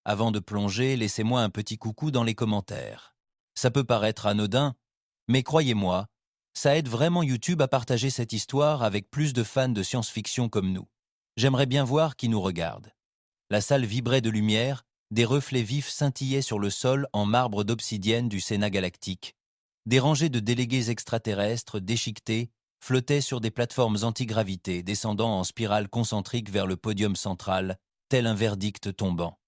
Avant de plonger, laissez-moi un petit coucou dans les commentaires. Ça peut paraître anodin, mais croyez-moi, ça aide vraiment YouTube à partager cette histoire avec plus de fans de science-fiction comme nous. J'aimerais bien voir qui nous regarde. La salle vibrait de lumière, des reflets vifs scintillaient sur le sol en marbre d'obsidienne du Sénat galactique. Des rangées de délégués extraterrestres déchiquetés flottaient sur des plateformes antigravité descendant en spirale concentrique vers le podium central, tel un verdict tombant.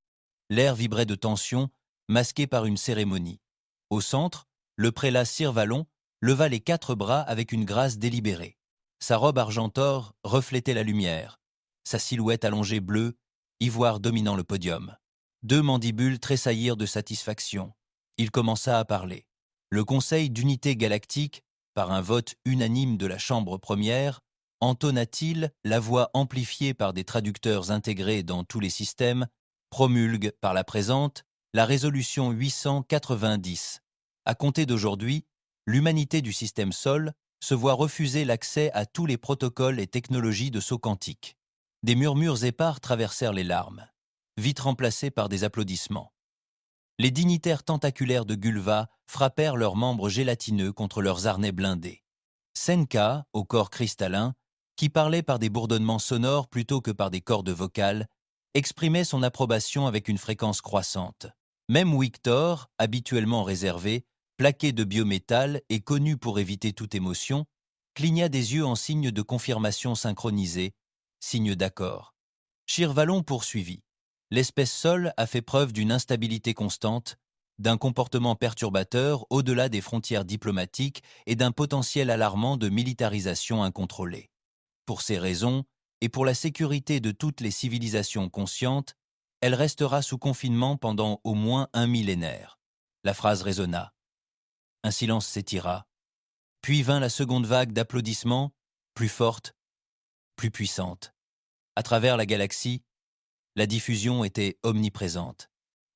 L'air vibrait de tension, masqué par une cérémonie. Au centre, le prélat Sir Vallon leva les 4 bras avec une grâce délibérée. Sa robe argentor reflétait la lumière, sa silhouette allongée bleue, ivoire dominant le podium. 2 mandibules tressaillirent de satisfaction. Il commença à parler. Le Conseil d'unité galactique, par un vote unanime de la Chambre première, entonna-t-il, la voix amplifiée par des traducteurs intégrés dans tous les systèmes, promulgue par la présente la résolution 890. À compter d'aujourd'hui, l'humanité du système Sol se voit refuser l'accès à tous les protocoles et technologies de saut quantique. Des murmures épars traversèrent les larmes, vite remplacés par des applaudissements. Les dignitaires tentaculaires de Gulva frappèrent leurs membres gélatineux contre leurs harnais blindés. Senka, au corps cristallin, qui parlait par des bourdonnements sonores plutôt que par des cordes vocales, exprimait son approbation avec une fréquence croissante. Même Victor, habituellement réservé, plaqué de biométal et connu pour éviter toute émotion, cligna des yeux en signe de confirmation synchronisée, signe d'accord. Shirvalon poursuivit. L'espèce Sol a fait preuve d'une instabilité constante, d'un comportement perturbateur au-delà des frontières diplomatiques et d'un potentiel alarmant de militarisation incontrôlée. Pour ces raisons, et pour la sécurité de toutes les civilisations conscientes, elle restera sous confinement pendant au moins un millénaire. La phrase résonna. Un silence s'étira. Puis vint la seconde vague d'applaudissements, plus forte, plus puissante. À travers la galaxie, la diffusion était omniprésente.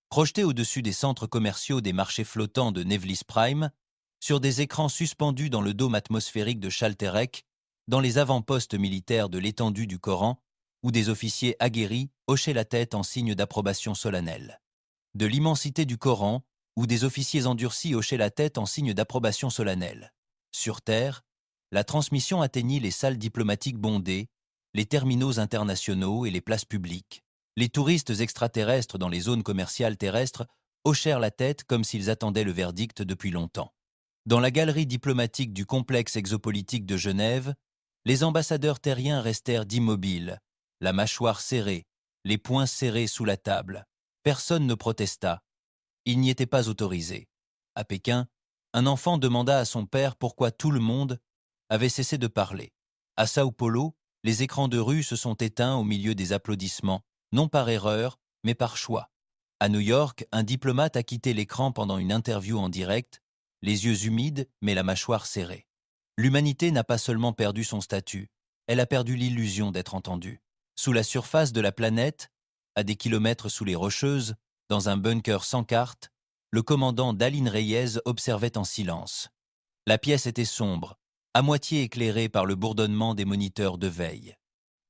Projetée au-dessus des centres commerciaux des marchés flottants de Nevlis Prime, sur des écrans suspendus dans le dôme atmosphérique de Chalterek, dans les avant-postes militaires de l'étendue du Coran, où des officiers aguerris hochaient la tête en signe d'approbation solennelle. De l'immensité du Coran, où des officiers endurcis hochaient la tête en signe d'approbation solennelle. Sur Terre, la transmission atteignit les salles diplomatiques bondées, les terminaux internationaux et les places publiques. Les touristes extraterrestres dans les zones commerciales terrestres hochèrent la tête comme s'ils attendaient le verdict depuis longtemps. Dans la galerie diplomatique du complexe exopolitique de Genève, les ambassadeurs terriens restèrent immobiles, la mâchoire serrée, les poings serrés sous la table. Personne ne protesta. Il n'y était pas autorisé. À Pékin, un enfant demanda à son père pourquoi tout le monde avait cessé de parler. À Sao Paulo, les écrans de rue se sont éteints au milieu des applaudissements, non par erreur, mais par choix. À New York, un diplomate a quitté l'écran pendant une interview en direct, les yeux humides mais la mâchoire serrée. L'humanité n'a pas seulement perdu son statut, elle a perdu l'illusion d'être entendue. Sous la surface de la planète, à des kilomètres sous les Rocheuses, dans un bunker sans carte, le commandant Dallin Reyes observait en silence. La pièce était sombre, à moitié éclairée par le bourdonnement des moniteurs de veille.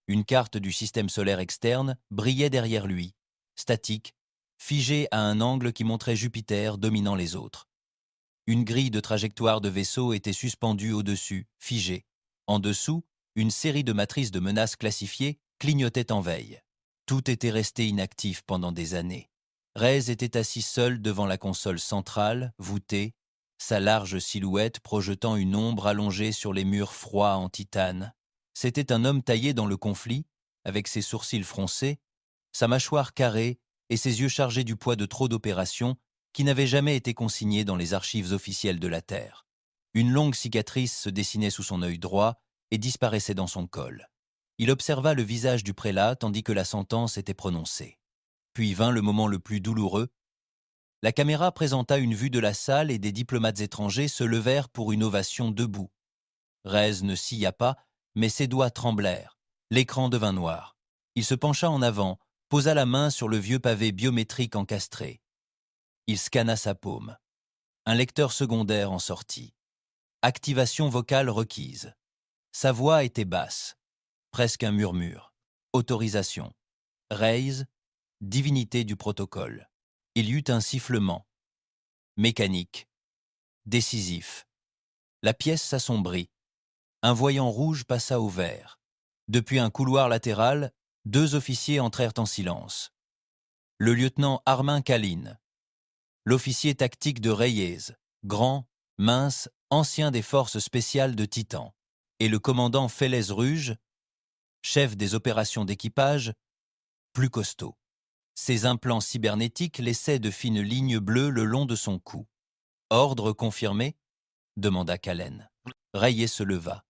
Une carte du système solaire externe brillait derrière lui, statique, figée à un angle qui montrait Jupiter dominant les autres. Une grille de trajectoire de vaisseau était suspendue au-dessus, figée. En dessous, une série de matrices de menaces classifiées clignotait en veille. Tout était resté inactif pendant des années. Reyes était assis seul devant la console centrale, voûtée, sa large silhouette projetant une ombre allongée sur les murs froids en titane. C'était un homme taillé dans le conflit, avec ses sourcils froncés, sa mâchoire carrée et ses yeux chargés du poids de trop d'opérations qui n'avaient jamais été consignés dans les archives officielles de la Terre. Une longue cicatrice se dessinait sous son œil droit et disparaissait dans son col. Il observa le visage du prélat tandis que la sentence était prononcée. Puis vint le moment le plus douloureux. La caméra présenta une vue de la salle et des diplomates étrangers se levèrent pour une ovation debout. Reyes ne scia pas, mais ses doigts tremblèrent. L'écran devint noir. Il se pencha en avant, posa la main sur le vieux pavé biométrique encastré. Il scanna sa paume. Un lecteur secondaire en sortit. Activation vocale requise. Sa voix était basse, presque un murmure. Autorisation. Reyes, divinité du protocole. Il y eut un sifflement, mécanique, décisif. La pièce s'assombrit. Un voyant rouge passa au vert. Depuis un couloir latéral, 2 officiers entrèrent en silence. Le lieutenant Armin Kalin, l'officier tactique de Reyes, grand, mince, ancien des forces spéciales de Titan, et le commandant Félez Ruge, chef des opérations d'équipage, plus costaud. Ses implants cybernétiques laissaient de fines lignes bleues le long de son cou. « Ordre confirmé » demanda Kallen. Reyes se leva.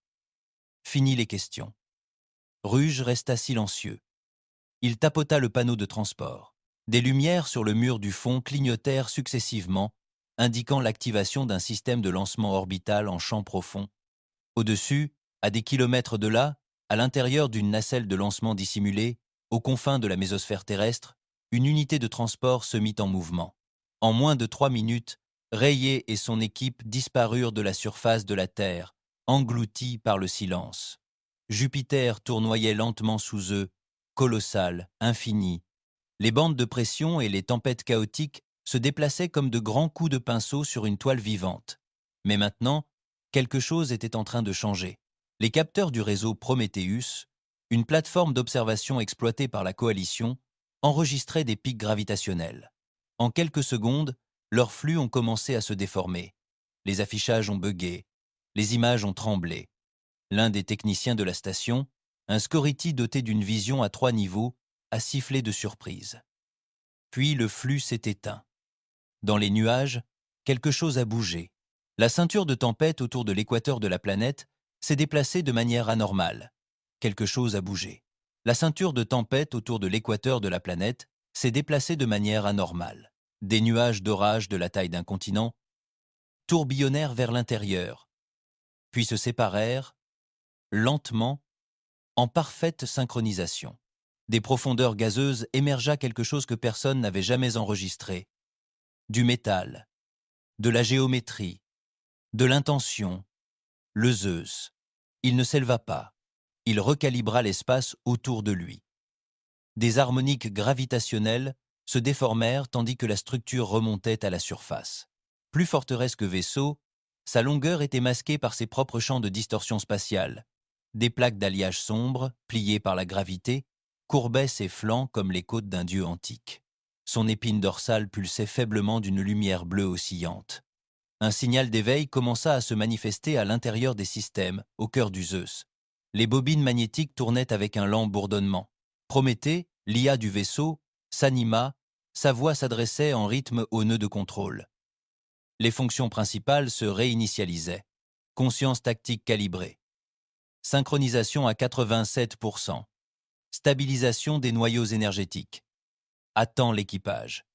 Fini les questions. Ruge resta silencieux. Il tapota le panneau de transport. Des lumières sur le mur du fond clignotèrent successivement, indiquant l'activation d'un système de lancement orbital en champ profond. Au-dessus, à des kilomètres de là, à l'intérieur d'une nacelle de lancement dissimulée, aux confins de la mésosphère terrestre, une unité de transport se mit en mouvement. En moins de 3 minutes, Reyes et son équipe disparurent de la surface de la Terre, engloutis par le silence. Jupiter tournoyait lentement sous eux, colossal, infini. Les bandes de pression et les tempêtes chaotiques se déplaçaient comme de grands coups de pinceau sur une toile vivante. Mais maintenant, quelque chose était en train de changer. Les capteurs du réseau Prometheus, une plateforme d'observation exploitée par la coalition, enregistraient des pics gravitationnels. En quelques secondes, leurs flux ont commencé à se déformer. Les affichages ont bugué, les images ont tremblé. L'un des techniciens de la station, un Scoriti doté d'une vision à 3 niveaux, a sifflé de surprise. Puis le flux s'est éteint. Dans les nuages, quelque chose a bougé. La ceinture de tempête autour de l'équateur de la planète s'est déplacée de manière anormale. Quelque chose a bougé. La ceinture de tempête autour de l'équateur de la planète s'est déplacée de manière anormale. Des nuages d'orage de la taille d'un continent tourbillonnèrent vers l'intérieur, puis se séparèrent, lentement, en parfaite synchronisation. Des profondeurs gazeuses émergea quelque chose que personne n'avait jamais enregistré. Du métal, de la géométrie, de l'intention, le Zeus. Il ne s'éleva pas. Il recalibra l'espace autour de lui. Des harmoniques gravitationnelles se déformèrent tandis que la structure remontait à la surface. Plus forteresse que vaisseau, sa longueur était masquée par ses propres champs de distorsion spatiale. Des plaques d'alliage sombre, pliées par la gravité, courbaient ses flancs comme les côtes d'un dieu antique. Son épine dorsale pulsait faiblement d'une lumière bleue oscillante. Un signal d'éveil commença à se manifester à l'intérieur des systèmes, au cœur du Zeus. Les bobines magnétiques tournaient avec un lent bourdonnement. Prométhée, l'IA du vaisseau, s'anima, sa voix s'adressait en rythme au nœud de contrôle. Les fonctions principales se réinitialisaient. Conscience tactique calibrée. Synchronisation à 87%. Stabilisation des noyaux énergétiques. Attend l'équipage.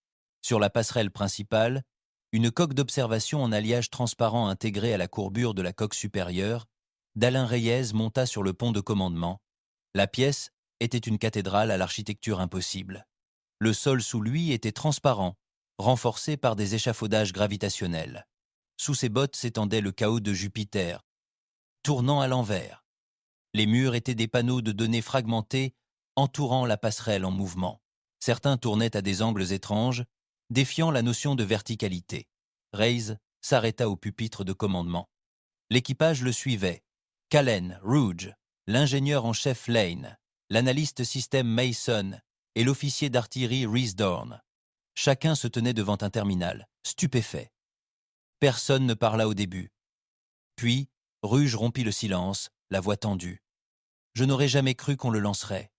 Sur la passerelle principale, une coque d'observation en alliage transparent intégrée à la courbure de la coque supérieure, d'Alain Reyes monta sur le pont de commandement. La pièce était une cathédrale à l'architecture impossible. Le sol sous lui était transparent, renforcé par des échafaudages gravitationnels. Sous ses bottes s'étendait le chaos de Jupiter, tournant à l'envers. Les murs étaient des panneaux de données fragmentés entourant la passerelle en mouvement. Certains tournaient à des angles étranges, défiant la notion de verticalité. Reyes s'arrêta au pupitre de commandement. L'équipage le suivait. Kallen, Ruge, l'ingénieur en chef Lane, l'analyste système Mason et l'officier d'artillerie Reesdorn. Chacun se tenait devant un terminal, stupéfait. Personne ne parla au début. Puis, Ruge rompit le silence, la voix tendue. « Je n'aurais jamais cru qu'on le lancerait. »«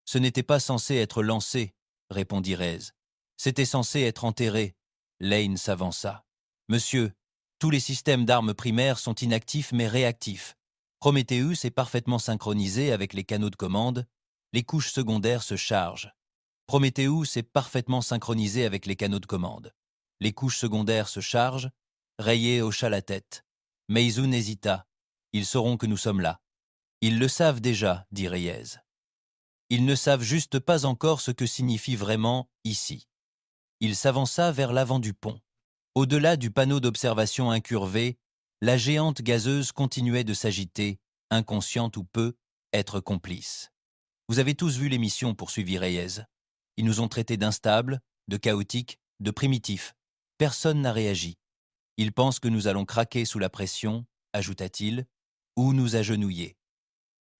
Ce n'était pas censé être lancé, » répondit Reyes. « C'était censé être enterré. » Lane s'avança. « Monsieur, tous les systèmes d'armes primaires sont inactifs mais réactifs. Prometheus est parfaitement synchronisé avec les canaux de commande. Les couches secondaires se chargent. Prometheus est parfaitement synchronisé avec les canaux de commande. Les couches secondaires se chargent. » Reyes hocha la tête. Mason hésita. « Ils sauront que nous sommes là. »« Ils le savent déjà, » dit Reyes. « Ils ne savent juste pas encore ce que signifie vraiment « ici ». Il s'avança vers l'avant du pont. Au-delà du panneau d'observation incurvé, la géante gazeuse continuait de s'agiter, inconsciente ou peu, être complice. « Vous avez tous vu l'émission, poursuivit Reyes. Ils nous ont traités d'instables, de chaotiques, de primitifs. Personne n'a réagi. Ils pensent que nous allons craquer sous la pression, ajouta-t-il, ou nous agenouiller.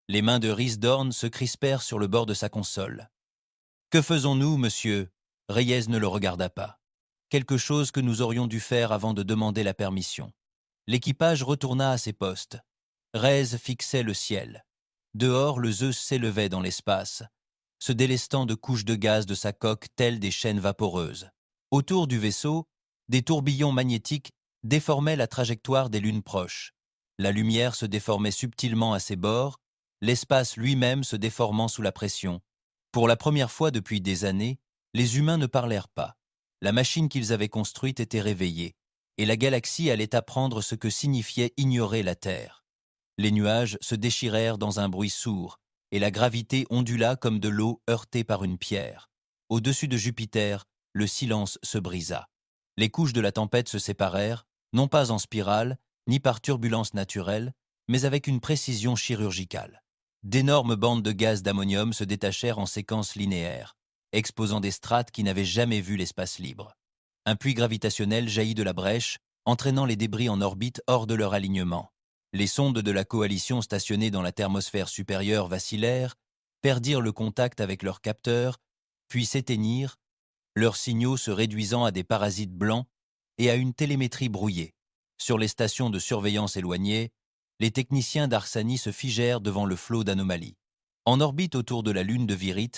Les mains de Rhys Dorn se crispèrent sur le bord de sa console. « Que faisons-nous, monsieur ?» Reyes ne le regarda pas. Quelque chose que nous aurions dû faire avant de demander la permission. L'équipage retourna à ses postes. Reyes fixait le ciel. Dehors, le Zeus s'élevait dans l'espace, se délestant de couches de gaz de sa coque telles des chaînes vaporeuses. Autour du vaisseau, des tourbillons magnétiques déformaient la trajectoire des lunes proches. La lumière se déformait subtilement à ses bords, l'espace lui-même se déformant sous la pression. Pour la première fois depuis des années, les humains ne parlèrent pas. La machine qu'ils avaient construite était réveillée, et la galaxie allait apprendre ce que signifiait ignorer la Terre. Les nuages se déchirèrent dans un bruit sourd, et la gravité ondula comme de l'eau heurtée par une pierre. Au-dessus de Jupiter, le silence se brisa. Les couches de la tempête se séparèrent, non pas en spirale, ni par turbulence naturelle, mais avec une précision chirurgicale. D'énormes bandes de gaz d'ammonium se détachèrent en séquence linéaire, exposant des strates qui n'avaient jamais vu l'espace libre. Un puits gravitationnel jaillit de la brèche, entraînant les débris en orbite hors de leur alignement. Les sondes de la coalition stationnées dans la thermosphère supérieure vacillèrent, perdirent le contact avec leurs capteurs, puis s'éteignirent, leurs signaux se réduisant à des parasites blancs et à une télémétrie brouillée. Sur les stations de surveillance éloignées, les techniciens d'Arsani se figèrent devant le flot d'anomalies. En orbite autour de la lune de Virit,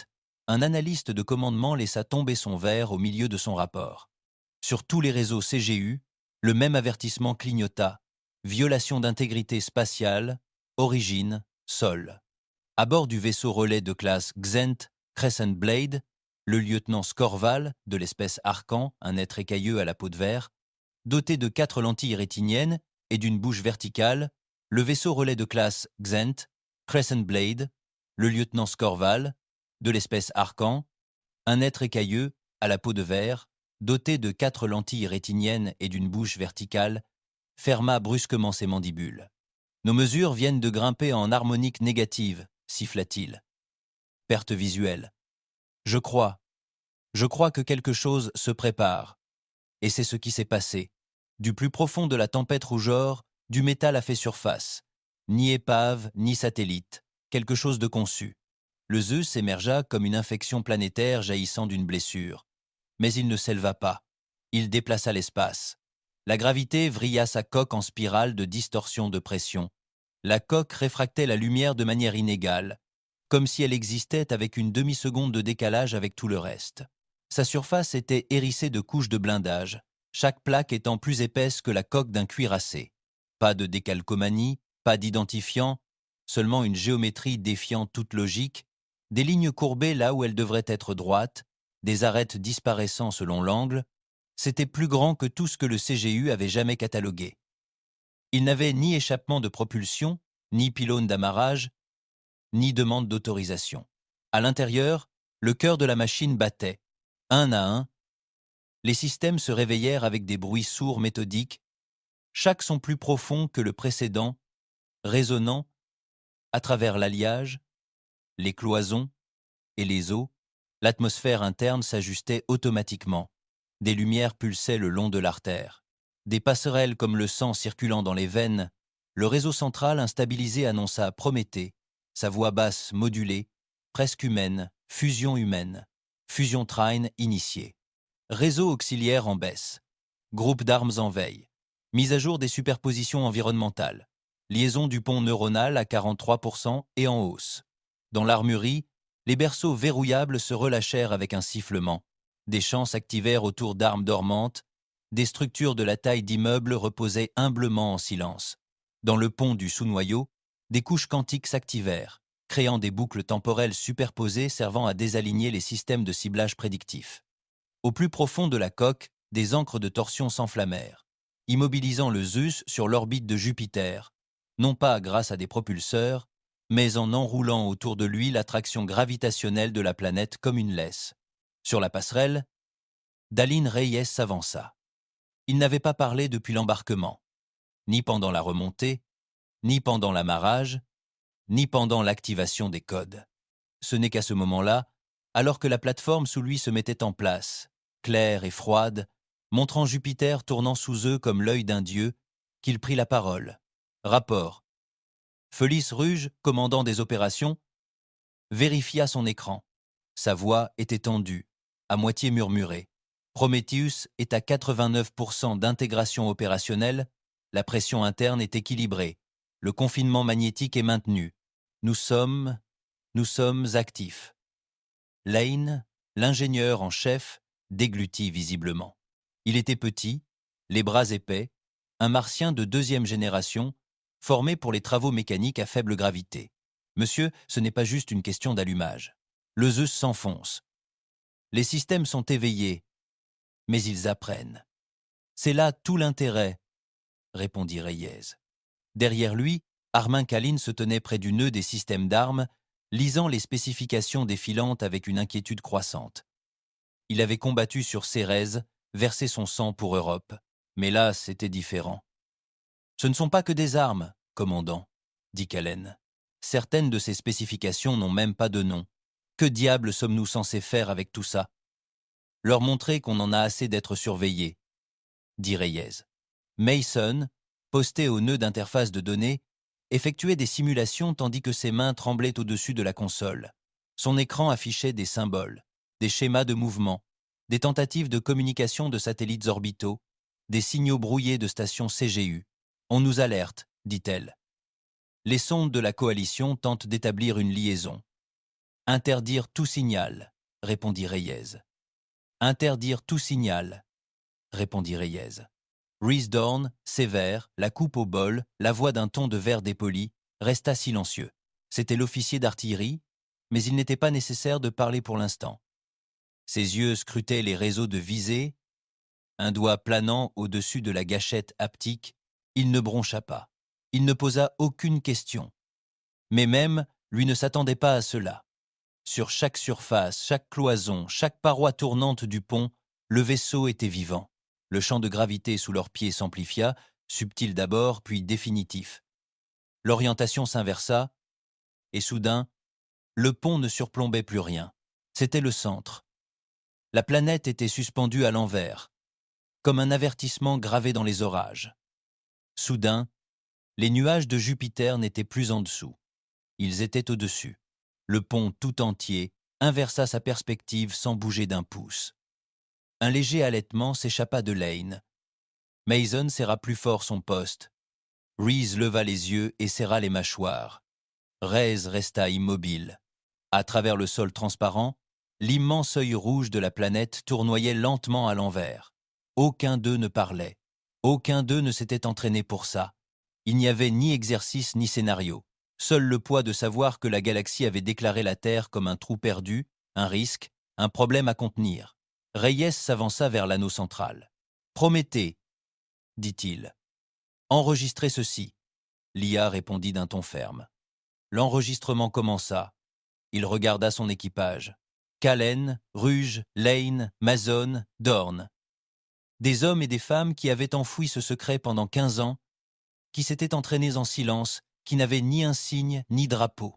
un analyste de commandement laissa tomber son verre au milieu de son rapport. Sur tous les réseaux CGU, le même avertissement clignota: violation d'intégrité spatiale, origine, sol. À bord du vaisseau relais de classe Xent Crescent Blade, le lieutenant Scorval, de l'espèce Arcan, un être écailleux à la peau de verre, doté de 4 lentilles rétiniennes et d'une bouche verticale, le vaisseau relais de classe Xent Crescent Blade, le lieutenant Scorval, de l'espèce Arcan, un être écailleux à la peau de verre, doté de 4 lentilles rétiniennes et d'une bouche verticale, ferma brusquement ses mandibules. « Nos mesures viennent de grimper en harmonique négative », siffla-t-il. Perte visuelle. Je crois que quelque chose se prépare. Et c'est ce qui s'est passé. Du plus profond de la tempête rougeore, du métal a fait surface. Ni épave, ni satellite. Quelque chose de conçu. Le Zeus émergea comme une infection planétaire jaillissant d'une blessure. Mais il ne s'éleva pas. Il déplaça l'espace. La gravité vrilla sa coque en spirale de distorsion de pression. La coque réfractait la lumière de manière inégale, comme si elle existait avec une demi-seconde de décalage avec tout le reste. Sa surface était hérissée de couches de blindage, chaque plaque étant plus épaisse que la coque d'un cuirassé. Pas de décalcomanie, pas d'identifiant, seulement une géométrie défiant toute logique, des lignes courbées là où elles devraient être droites, des arêtes disparaissant selon l'angle. C'était plus grand que tout ce que le CGU avait jamais catalogué. Il n'avait ni échappement de propulsion, ni pylône d'amarrage, ni demande d'autorisation. À l'intérieur, le cœur de la machine battait. Un à un, les systèmes se réveillèrent avec des bruits sourds méthodiques, chaque son plus profond que le précédent, résonnant à travers l'alliage, les cloisons et les os. L'atmosphère interne s'ajustait automatiquement. Des lumières pulsaient le long de l'artère. Des passerelles comme le sang circulant dans les veines. Le réseau central instabilisé annonça Prométhée, sa voix basse modulée, presque humaine, fusion trine initiée. Réseau auxiliaire en baisse. Groupe d'armes en veille. Mise à jour des superpositions environnementales. Liaison du pont neuronal à 43% et en hausse. Dans l'armurerie, les berceaux verrouillables se relâchèrent avec un sifflement. Des champs s'activèrent autour d'armes dormantes. Des structures de la taille d'immeubles reposaient humblement en silence. Dans le pont du sous-noyau, des couches quantiques s'activèrent, créant des boucles temporelles superposées servant à désaligner les systèmes de ciblage prédictifs. Au plus profond de la coque, des ancres de torsion s'enflammèrent, immobilisant le Zeus sur l'orbite de Jupiter, non pas grâce à des propulseurs, mais en enroulant autour de lui l'attraction gravitationnelle de la planète comme une laisse. Sur la passerelle, Dallin Reyes s'avança. Il n'avait pas parlé depuis l'embarquement, ni pendant la remontée, ni pendant l'amarrage, ni pendant l'activation des codes. Ce n'est qu'à ce moment-là alors que la plateforme sous lui se mettait en place, claire et froide, montrant Jupiter tournant sous eux comme l'œil d'un dieu, qu'il prit la parole. Rapport. Felice Ruge, commandant des opérations, vérifia son écran. Sa voix était tendue, à moitié murmurée. Prometheus est à 89% d'intégration opérationnelle, la pression interne est équilibrée, le confinement magnétique est maintenu. Nous sommes actifs. Lane, l'ingénieur en chef, déglutit visiblement. Il était petit, les bras épais, un martien de 2e génération, formé pour les travaux mécaniques à faible gravité. Monsieur, ce n'est pas juste une question d'allumage. Le Zeus s'enfonce. Les systèmes sont éveillés, mais ils apprennent. C'est là tout l'intérêt, répondit Reyes. Derrière lui, Armin Kalin se tenait près du nœud des systèmes d'armes, lisant les spécifications défilantes avec une inquiétude croissante. Il avait combattu sur Cérès, versé son sang pour Europe, mais là, c'était différent. « Ce ne sont pas que des armes, commandant, » dit Kallen. « Certaines de ces spécifications n'ont même pas de nom. Que diable sommes-nous censés faire avec tout ça ? Leur montrer qu'on en a assez d'être surveillés, » dit Reyes. Mason, posté au nœud d'interface de données, effectuait des simulations tandis que ses mains tremblaient au-dessus de la console. Son écran affichait des symboles, des schémas de mouvement, des tentatives de communication de satellites orbitaux, des signaux brouillés de stations CGU. « On nous alerte, dit-elle. Les sondes de la coalition tentent d'établir une liaison. Interdire tout signal, répondit Reyes. Interdire tout signal, répondit Reyes. Rhys Dorn, sévère, la coupe au bol, la voix d'un ton de verre dépoli, resta silencieux. C'était l'officier d'artillerie, mais il n'était pas nécessaire de parler pour l'instant. Ses yeux scrutaient les réseaux de visée, un doigt planant au-dessus de la gâchette haptique, il ne broncha pas. Il ne posa aucune question. Mais même, lui ne s'attendait pas à cela. Sur chaque surface, chaque cloison, chaque paroi tournante du pont, le vaisseau était vivant. Le champ de gravité sous leurs pieds s'amplifia, subtil d'abord, puis définitif. L'orientation s'inversa, et soudain, le pont ne surplombait plus rien. C'était le centre. La planète était suspendue à l'envers, comme un avertissement gravé dans les orages. Soudain, les nuages de Jupiter n'étaient plus en dessous. Ils étaient au-dessus. Le pont tout entier inversa sa perspective sans bouger d'un pouce. Un léger halètement s'échappa de Lane. Mason serra plus fort son poste. Rhys leva les yeux et serra les mâchoires. Reyes resta immobile. À travers le sol transparent, l'immense œil rouge de la planète tournoyait lentement à l'envers. Aucun d'eux ne parlait. Aucun d'eux ne s'était entraîné pour ça. Il n'y avait ni exercice ni scénario. Seul le poids de savoir que la galaxie avait déclaré la Terre comme un trou perdu, un risque, un problème à contenir. Reyes s'avança vers l'anneau central. « Prométhée, dit-il. Enregistrez ceci. » L'IA répondit d'un ton ferme. L'enregistrement commença. Il regarda son équipage. Kallen, Ruge, Lane, Mason, Dorn. Des hommes et des femmes qui avaient enfoui ce secret pendant 15 ans, qui s'étaient entraînés en silence, qui n'avaient ni insigne ni drapeau.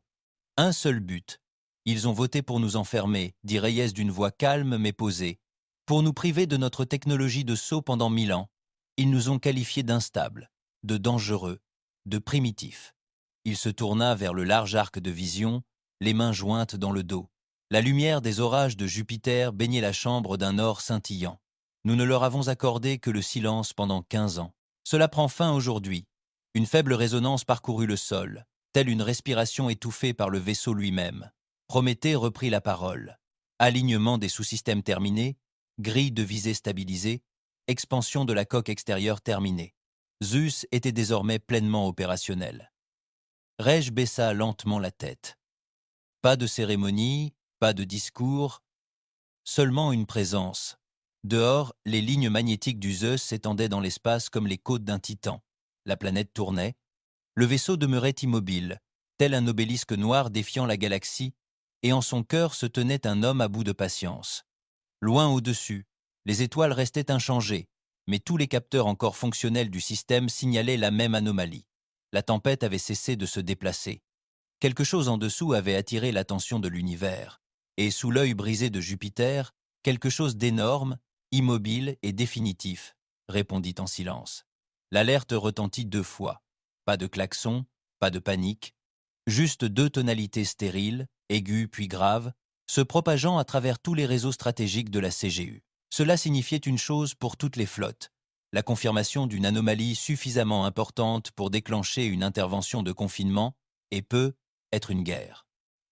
Un seul but. Ils ont voté pour nous enfermer, dit Reyes d'une voix calme mais posée, pour nous priver de notre technologie de saut pendant 1000 ans. Ils nous ont qualifiés d'instables, de dangereux, de primitifs. Il se tourna vers le large arc de vision, les mains jointes dans le dos. La lumière des orages de Jupiter baignait la chambre d'un or scintillant. Nous ne leur avons accordé que le silence pendant 15 ans. Cela prend fin aujourd'hui. Une faible résonance parcourut le sol, telle une respiration étouffée par le vaisseau lui-même. Prométhée reprit la parole. Alignement des sous-systèmes terminés, grille de visée stabilisée, expansion de la coque extérieure terminée. Zeus était désormais pleinement opérationnel. Reg baissa lentement la tête. Pas de cérémonie, pas de discours, seulement une présence. Dehors, les lignes magnétiques du Zeus s'étendaient dans l'espace comme les côtes d'un titan. La planète tournait. Le vaisseau demeurait immobile, tel un obélisque noir défiant la galaxie, et en son cœur se tenait un homme à bout de patience. Loin au-dessus, les étoiles restaient inchangées, mais tous les capteurs encore fonctionnels du système signalaient la même anomalie. La tempête avait cessé de se déplacer. Quelque chose en dessous avait attiré l'attention de l'univers. Et sous l'œil brisé de Jupiter, quelque chose d'énorme, immobile et définitif, répondit en silence. L'alerte retentit 2 fois. Pas de klaxon, pas de panique, juste 2 tonalités stériles, aiguës puis graves, se propageant à travers tous les réseaux stratégiques de la CGU. Cela signifiait une chose pour toutes les flottes, la confirmation d'une anomalie suffisamment importante pour déclencher une intervention de confinement et peut être une guerre.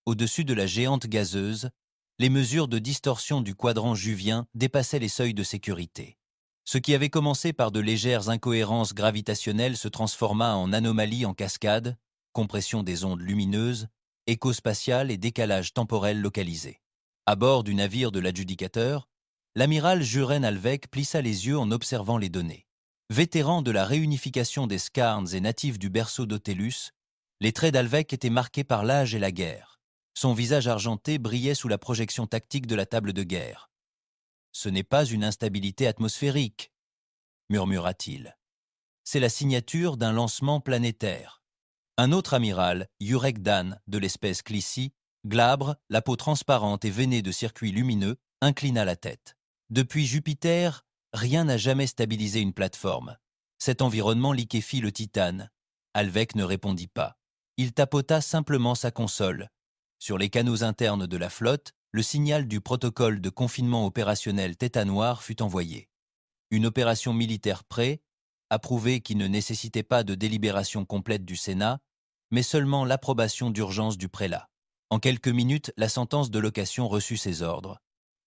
Au-dessus de la géante gazeuse, les mesures de distorsion du quadrant juvien dépassaient les seuils de sécurité. Ce qui avait commencé par de légères incohérences gravitationnelles se transforma en anomalies en cascade, compression des ondes lumineuses, écho spatial et décalage temporel localisé. À bord du navire de l'adjudicateur, l'amiral Juren Alvec plissa les yeux en observant les données. Vétéran de la réunification des Scarnes et natif du berceau d'Otellus, les traits d'Alvec étaient marqués par l'âge et la guerre. Son visage argenté brillait sous la projection tactique de la table de guerre. « Ce n'est pas une instabilité atmosphérique, » murmura-t-il. « C'est la signature d'un lancement planétaire. » Un autre amiral, Jurek Dan, de l'espèce Clissi, glabre, la peau transparente et veinée de circuits lumineux, inclina la tête. Depuis Jupiter, rien n'a jamais stabilisé une plateforme. Cet environnement liquéfie le titane. Alvec ne répondit pas. Il tapota simplement sa console. Sur les canaux internes de la flotte, le signal du protocole de confinement opérationnel Theta Noir fut envoyé. Une opération militaire près, approuvée qui ne nécessitait pas de délibération complète du Sénat, mais seulement l'approbation d'urgence du prélat. En quelques minutes, la sentence de location reçut ses ordres.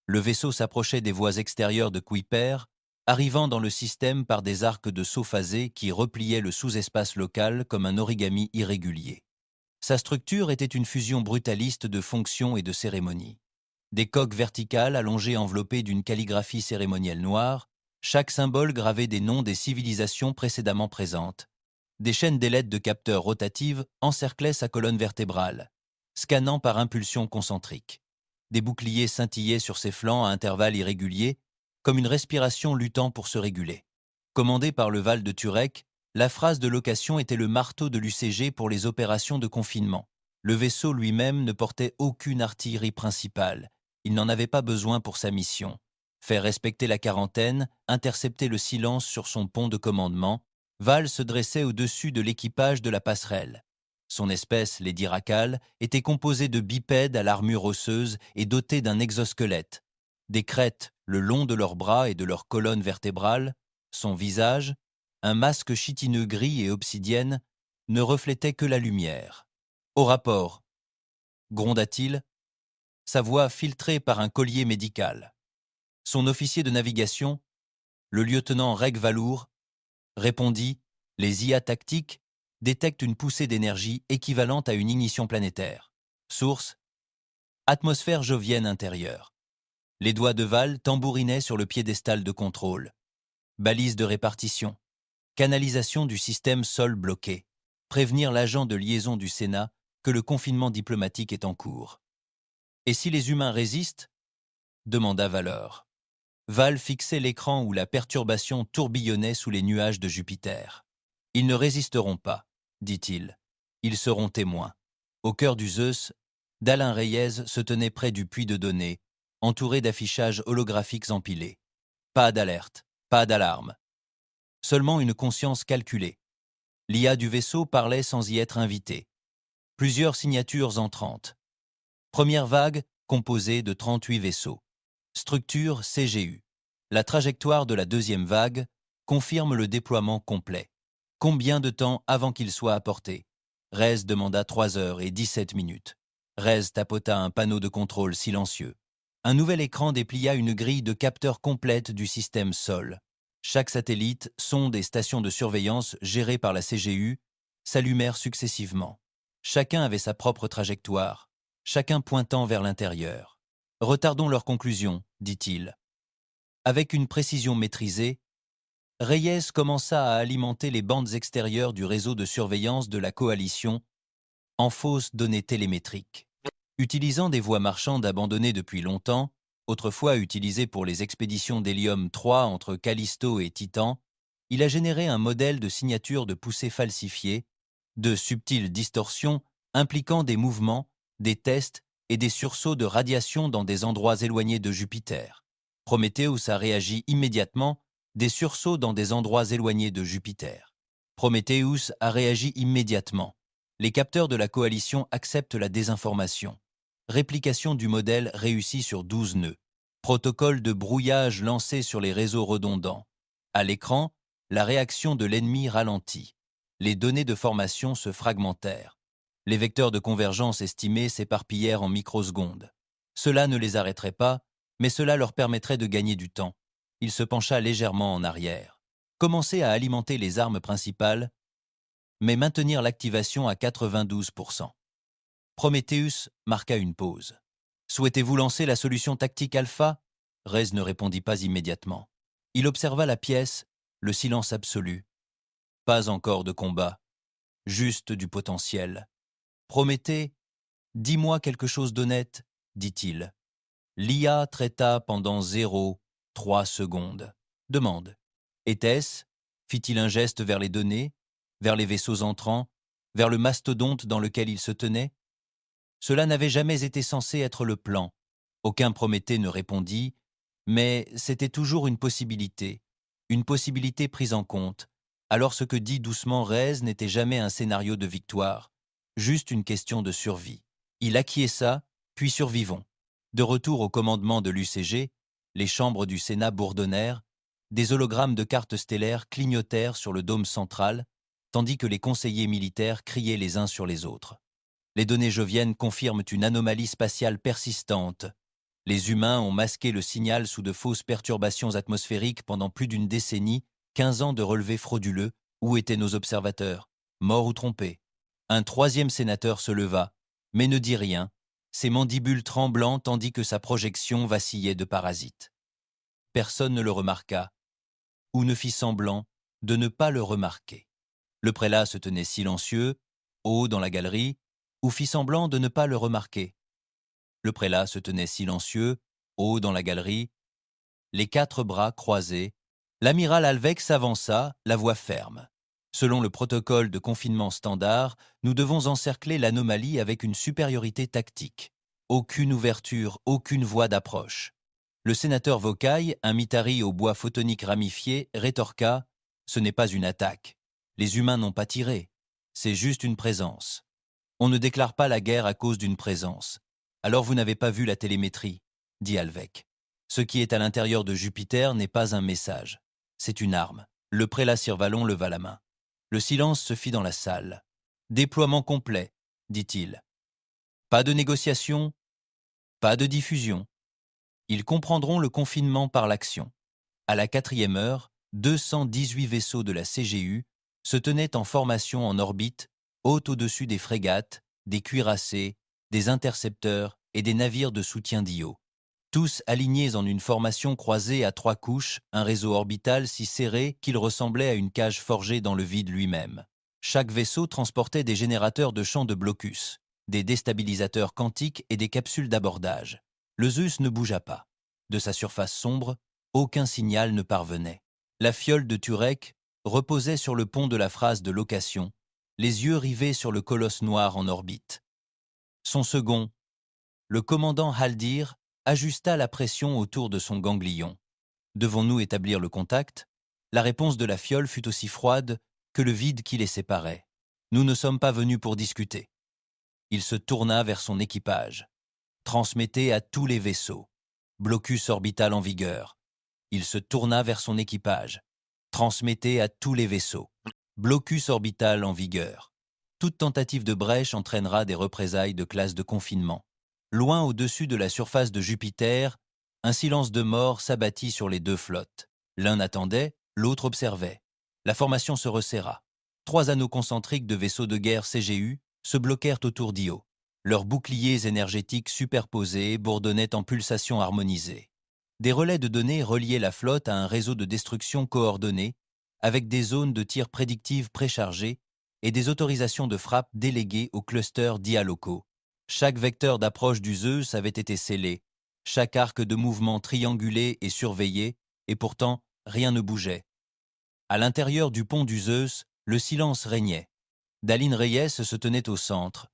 Le vaisseau s'approchait des voies extérieures de Kuiper, arrivant dans le système par des arcs de saut phasés qui repliaient le sous-espace local comme un origami irrégulier. Sa structure était une fusion brutaliste de fonctions et de cérémonies. Des coques verticales allongées enveloppées d'une calligraphie cérémonielle noire, chaque symbole gravait des noms des civilisations précédemment présentes. Des chaînes d'ailettes de capteurs rotatives encerclaient sa colonne vertébrale, scannant par impulsion concentrique. Des boucliers scintillaient sur ses flancs à intervalles irréguliers, comme une respiration luttant pour se réguler. Commandé par le Val de Turek, la phrase de location était le marteau de l'UCG pour les opérations de confinement. Le vaisseau lui-même ne portait aucune artillerie principale. Il n'en avait pas besoin pour sa mission. Faire respecter la quarantaine, intercepter le silence sur son pont de commandement, Val se dressait au-dessus de l'équipage de la passerelle. Son espèce, les diracales, était composée de bipèdes à l'armure osseuse et dotés d'un exosquelette. Des crêtes le long de leurs bras et de leur colonne vertébrale, son visage, un masque chitineux gris et obsidienne, ne reflétait que la lumière. « Au rapport !» gronda-t-il, sa voix filtrée par un collier médical. Son officier de navigation, le lieutenant Reg Valour, répondit « Les IA tactiques détectent une poussée d'énergie équivalente à une ignition planétaire. Source : atmosphère jovienne intérieure. » Les doigts de Val tambourinaient sur le piédestal de contrôle. Balise de répartition. Canalisation du système sol bloqué. Prévenir l'agent de liaison du Sénat que le confinement diplomatique est en cours. « Et si les humains résistent ?» demanda Valor. Val fixait l'écran où la perturbation tourbillonnait sous les nuages de Jupiter. « Ils ne résisteront pas, dit-il. Ils seront témoins. » Au cœur du Zeus, Dalin Reyes se tenait près du puits de données, entouré d'affichages holographiques empilés. Pas d'alerte, pas d'alarme. Seulement une conscience calculée. L'IA du vaisseau parlait sans y être invitée. Plusieurs signatures entrantes. Première vague, composée de 38 vaisseaux. Structure CGU. La trajectoire de la deuxième vague confirme le déploiement complet. Combien de temps avant qu'il soit apporté ? Rez demanda 3 heures et 17 minutes. Rez tapota un panneau de contrôle silencieux. Un nouvel écran déplia une grille de capteurs complète du système Sol. Chaque satellite, sonde et station de surveillance gérée par la CGU s'allumèrent successivement. Chacun avait sa propre trajectoire, chacun pointant vers l'intérieur. « Retardons leur conclusion, » dit-il. Avec une précision maîtrisée, Reyes commença à alimenter les bandes extérieures du réseau de surveillance de la coalition en fausses données télémétriques. Utilisant des voies marchandes abandonnées depuis longtemps, autrefois utilisées pour les expéditions d'hélium 3 entre Callisto et Titan, il a généré un modèle de signature de poussée falsifiée, de subtiles distorsions impliquant des mouvements, des tests et des sursauts de radiation dans des endroits éloignés de Jupiter. Prometheus a réagi immédiatement, des sursauts dans des endroits éloignés de Jupiter. Prometheus a réagi immédiatement. Les capteurs de la coalition acceptent la désinformation. Réplication du modèle réussie sur 12 nœuds. Protocole de brouillage lancé sur les réseaux redondants. À l'écran, la réaction de l'ennemi ralentit. Les données de formation se fragmentèrent. Les vecteurs de convergence estimés s'éparpillèrent en microsecondes. Cela ne les arrêterait pas, mais cela leur permettrait de gagner du temps. Il se pencha légèrement en arrière. Commencer à alimenter les armes principales, mais maintenir l'activation à 92%. Prometheus marqua une pause. « Souhaitez-vous lancer la solution tactique alpha » Rez ne répondit pas immédiatement. Il observa la pièce, le silence absolu. Pas encore de combat, juste du potentiel. « Prométhée, dis-moi quelque chose d'honnête, » dit-il. L'IA traita pendant 0,3 secondes. Demande. Était-ce, fit-il un geste vers les données, vers les vaisseaux entrants, vers le mastodonte dans lequel il se tenait? Cela n'avait jamais été censé être le plan. Aucun Prométhée ne répondit, mais c'était toujours une possibilité prise en compte. Alors ce que dit doucement Rez n'était jamais un scénario de victoire, juste une question de survie. Il acquiesça, puis survivons. De retour au commandement de l'UCG, les chambres du Sénat bourdonnèrent, des hologrammes de cartes stellaires clignotèrent sur le dôme central, tandis que les conseillers militaires criaient les uns sur les autres. Les données joviennes confirment une anomalie spatiale persistante. Les humains ont masqué le signal sous de fausses perturbations atmosphériques pendant plus d'une décennie, 15 ans de relevés frauduleux. Où étaient nos observateurs? Morts ou trompés? Un troisième sénateur se leva, mais ne dit rien, ses mandibules tremblant tandis que sa projection vacillait de parasite. Personne ne le remarqua, ou ne fit semblant de ne pas le remarquer. Le prélat se tenait silencieux, haut dans la galerie, ou fit semblant de ne pas le remarquer. Le prélat se tenait silencieux, haut dans la galerie, les 4 bras croisés. L'amiral Alvec s'avança, la voix ferme. Selon le protocole de confinement standard, nous devons encercler l'anomalie avec une supériorité tactique. Aucune ouverture, aucune voie d'approche. Le sénateur Vocaille, un mitari au bois photonique ramifié, rétorqua « Ce n'est pas une attaque. Les humains n'ont pas tiré. C'est juste une présence. On ne déclare pas la guerre à cause d'une présence. Alors vous n'avez pas vu la télémétrie, dit Alvec. Ce qui est à l'intérieur de Jupiter n'est pas un message. C'est une arme. Le prélat Sirvalon leva la main. Le silence se fit dans la salle. Déploiement complet, dit-il. Pas de négociation, pas de diffusion. Ils comprendront le confinement par l'action. À la 4e heure, 218 vaisseaux de la CGU se tenaient en formation en orbite, haute au-dessus des frégates, des cuirassés, des intercepteurs et des navires de soutien d'IO. Tous alignés en une formation croisée à 3 couches, un réseau orbital si serré qu'il ressemblait à une cage forgée dans le vide lui-même. Chaque vaisseau transportait des générateurs de champs de blocus, des déstabilisateurs quantiques et des capsules d'abordage. Le Zeus ne bougea pas. De sa surface sombre, aucun signal ne parvenait. La fiole de Turek reposait sur le pont de la phrase de location, les yeux rivés sur le colosse noir en orbite. Son second, le commandant Haldir, ajusta la pression autour de son ganglion. Devons-nous établir le contact? La réponse de la fiole fut aussi froide que le vide qui les séparait. Nous ne sommes pas venus pour discuter. Il se tourna vers son équipage. Transmettez à tous les vaisseaux. Blocus orbital en vigueur. Il se tourna vers son équipage. Transmettez à tous les vaisseaux. Blocus orbital en vigueur. Toute tentative de brèche entraînera des représailles de classe de confinement. Loin au-dessus de la surface de Jupiter, un silence de mort s'abattit sur les 2 flottes. L'un attendait, l'autre observait. La formation se resserra. 3 anneaux concentriques de vaisseaux de guerre CGU se bloquèrent autour d'Io. Leurs boucliers énergétiques superposés bourdonnaient en pulsations harmonisées. Des relais de données reliaient la flotte à un réseau de destruction coordonné, avec des zones de tir prédictives préchargées et des autorisations de frappe déléguées aux clusters d'IA locaux. Chaque vecteur d'approche du Zeus avait été scellé, chaque arc de mouvement triangulé et surveillé, et pourtant rien ne bougeait. À l'intérieur du pont du Zeus, le silence régnait. Daline Reyes se tenait au centre.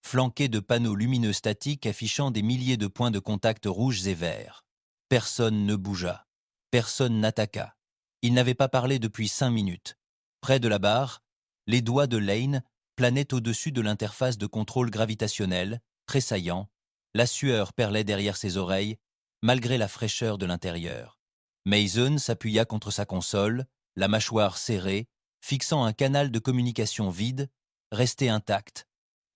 flanqués de panneaux lumineux statiques affichant des milliers de points de contact rouges et verts. Personne ne bougea. Personne n'attaqua. Il n'avait pas parlé depuis 5 minutes. Près de la barre, les doigts de Lane planaient au-dessus de l'interface de contrôle gravitationnel, tressaillant. La sueur perlait derrière ses oreilles, malgré la fraîcheur de l'intérieur. Mason s'appuya contre sa console, la mâchoire serrée, fixant un canal de communication vide, resté intact.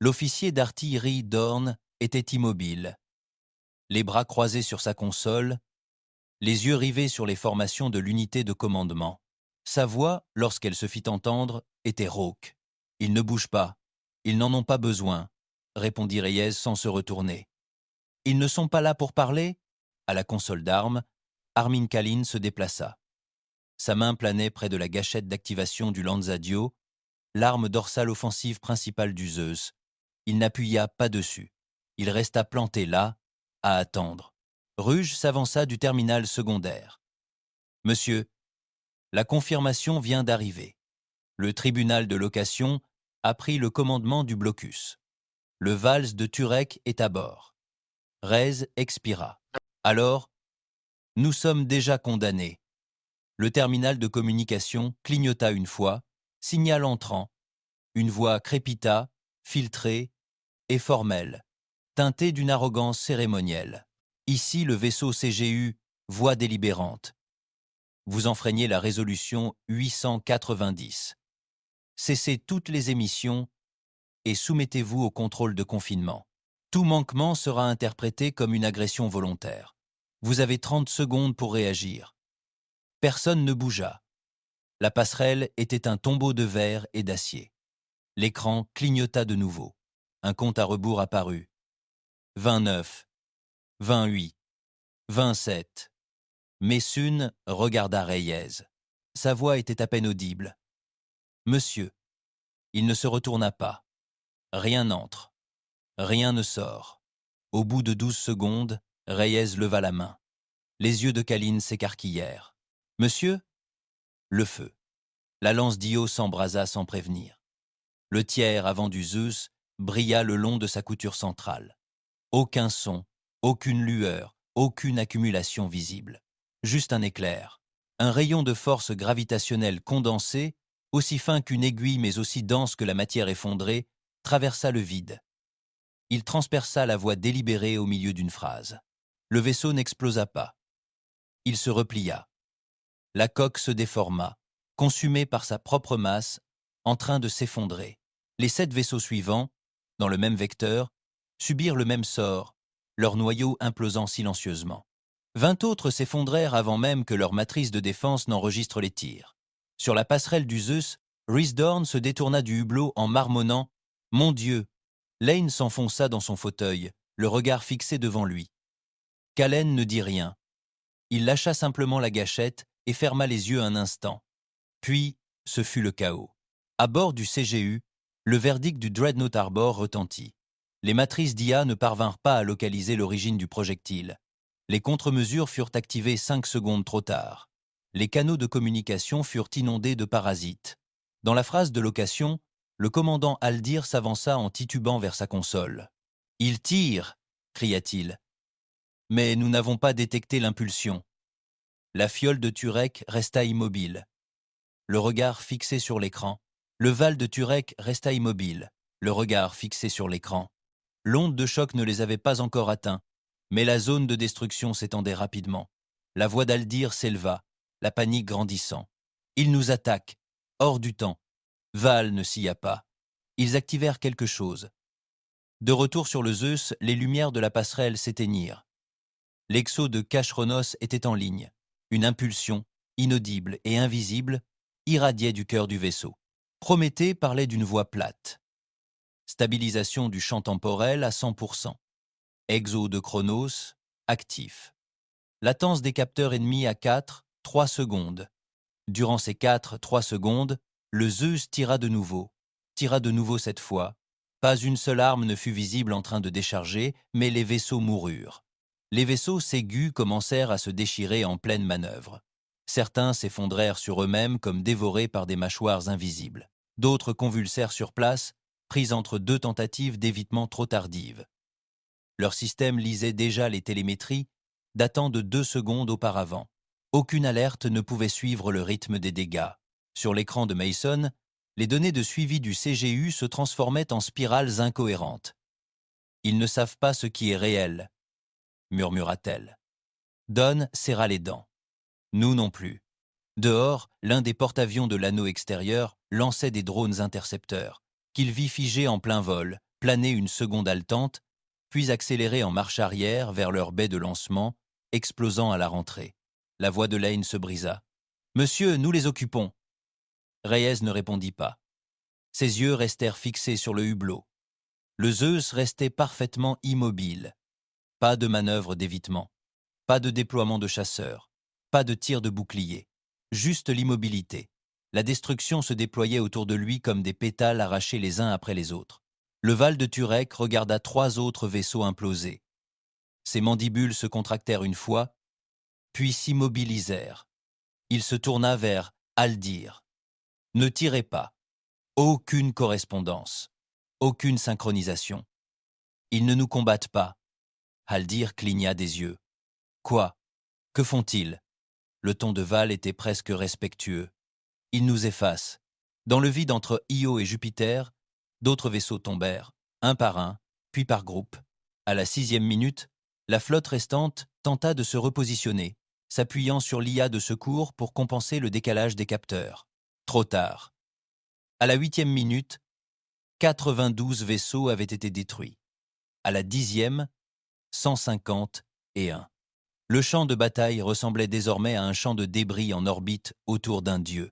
L'officier d'artillerie Dorn était immobile. Les bras croisés sur sa console, les yeux rivés sur les formations de l'unité de commandement. Sa voix, lorsqu'elle se fit entendre, était rauque. « Ils ne bougent pas. Ils n'en ont pas besoin », répondit Reyes sans se retourner. « Ils ne sont pas là pour parler ?» À la console d'armes, Armin Kalin se déplaça. Sa main planait près de la gâchette d'activation du Lanzadio, l'arme dorsale offensive principale du Zeus. Il n'appuya pas dessus. Il resta planté là, à attendre. Ruge s'avança du terminal secondaire. « Monsieur, la confirmation vient d'arriver. Le tribunal de location a pris le commandement du blocus. Le Vals de Turek est à bord. » Reyes expira. « Alors, nous sommes déjà condamnés. » Le terminal de communication clignota une fois, signal entrant. Une voix crépita, filtrée et formelle, teintée d'une arrogance cérémonielle. « Ici le vaisseau CGU, voix délibérante. Vous enfreignez la résolution 890. Cessez toutes les émissions et soumettez-vous au contrôle de confinement. Tout manquement sera interprété comme une agression volontaire. Vous avez 30 secondes pour réagir. » Personne ne bougea. La passerelle était un tombeau de verre et d'acier. L'écran clignota de nouveau. Un compte à rebours apparut. 29, 28, 27. Messun regarda Reyes. Sa voix était à peine audible. « Monsieur ». Il ne se retourna pas. Rien n'entre. Rien ne sort. Au bout de 12 secondes, Reyes leva la main. Les yeux de Kalin s'écarquillèrent. « Monsieur ?» Le feu. La lance d'Io s'embrasa sans prévenir. Le tiers avant du Zeus brilla le long de sa couture centrale. Aucun son, aucune lueur, aucune accumulation visible. Juste un éclair. Un rayon de force gravitationnelle condensée, aussi fin qu'une aiguille mais aussi dense que la matière effondrée, traversa le vide. Il transperça la voix délibérée au milieu d'une phrase. Le vaisseau n'explosa pas. Il se replia. La coque se déforma, consumée par sa propre masse, en train de s'effondrer. Les 7 vaisseaux suivants, dans le même vecteur, subirent le même sort, leur noyau implosant silencieusement. 20 autres s'effondrèrent avant même que leur matrice de défense n'enregistre les tirs. Sur la passerelle du Zeus, Rhys Dorn se détourna du hublot en marmonnant « Mon Dieu !» Lane s'enfonça dans son fauteuil, le regard fixé devant lui. Kallen ne dit rien. Il lâcha simplement la gâchette et ferma les yeux un instant. Puis, ce fut le chaos. À bord du CGU, le verdict du Dreadnought Arbor retentit. Les matrices d'IA ne parvinrent pas à localiser l'origine du projectile. Les contre-mesures furent activées 5 secondes trop tard. Les canaux de communication furent inondés de parasites. Dans la phrase de location, le commandant Aldir s'avança en titubant vers sa console. « Il tire !» cria-t-il. « Mais nous n'avons pas détecté l'impulsion. » La fiole de Turek resta immobile. Le regard fixé sur l'écran. Le Val de Turek resta immobile, le regard fixé sur l'écran. L'onde de choc ne les avait pas encore atteints, mais la zone de destruction s'étendait rapidement. La voix d'Aldir s'éleva, la panique grandissant. « Ils nous attaquent, hors du temps. » Val ne scia pas. Ils activèrent quelque chose. De retour sur le Zeus, les lumières de la passerelle s'éteignirent. L'exo de Kachronos était en ligne. Une impulsion, inaudible et invisible, irradiait du cœur du vaisseau. Prométhée parlait d'une voix plate. Stabilisation du champ temporel à 100%. Exo de Chronos, actif. Latence des capteurs ennemis à 3 secondes. Durant ces 3 secondes, le Zeus tira de nouveau cette fois. Pas une seule arme ne fut visible en train de décharger, mais les vaisseaux moururent. Les vaisseaux ségus commencèrent à se déchirer en pleine manœuvre. Certains s'effondrèrent sur eux-mêmes comme dévorés par des mâchoires invisibles. D'autres convulsèrent sur place, prise entre deux tentatives d'évitement trop tardives. Leur système lisait déjà les télémétries datant de 2 secondes auparavant. Aucune alerte ne pouvait suivre le rythme des dégâts. Sur l'écran de Mason, les données de suivi du CGU se transformaient en spirales incohérentes. « Ils ne savent pas ce qui est réel », murmura-t-elle. Dawn serra les dents. Nous non plus. Dehors, l'un des porte-avions de l'anneau extérieur lançait des drones intercepteurs, qu'il vit figer en plein vol, planer une seconde haletante, puis accélérer en marche arrière vers leur baie de lancement, explosant à la rentrée. La voix de Lane se brisa. « Monsieur, nous les occupons !» Reyes ne répondit pas. Ses yeux restèrent fixés sur le hublot. Le Zeus restait parfaitement immobile. Pas de manœuvre d'évitement, pas de déploiement de chasseurs, pas de tir de bouclier. Juste l'immobilité. La destruction se déployait autour de lui comme des pétales arrachés les uns après les autres. Le Val de Turek regarda 3 autres vaisseaux imploser. Ses mandibules se contractèrent une fois, puis s'immobilisèrent. Il se tourna vers Aldir. Ne tirez pas. Aucune correspondance. Aucune synchronisation. Ils ne nous combattent pas. Aldir cligna des yeux. Quoi? Que font-ils? Le ton de Val était presque respectueux. Ils nous effacent. Dans le vide entre Io et Jupiter, d'autres vaisseaux tombèrent, un par un, puis par groupe. À la 6e minute, la flotte restante tenta de se repositionner, s'appuyant sur l'IA de secours pour compenser le décalage des capteurs. Trop tard. À la 8e minute, 92 vaisseaux avaient été détruits. À la 10e, 151. Le champ de bataille ressemblait désormais à un champ de débris en orbite autour d'un dieu.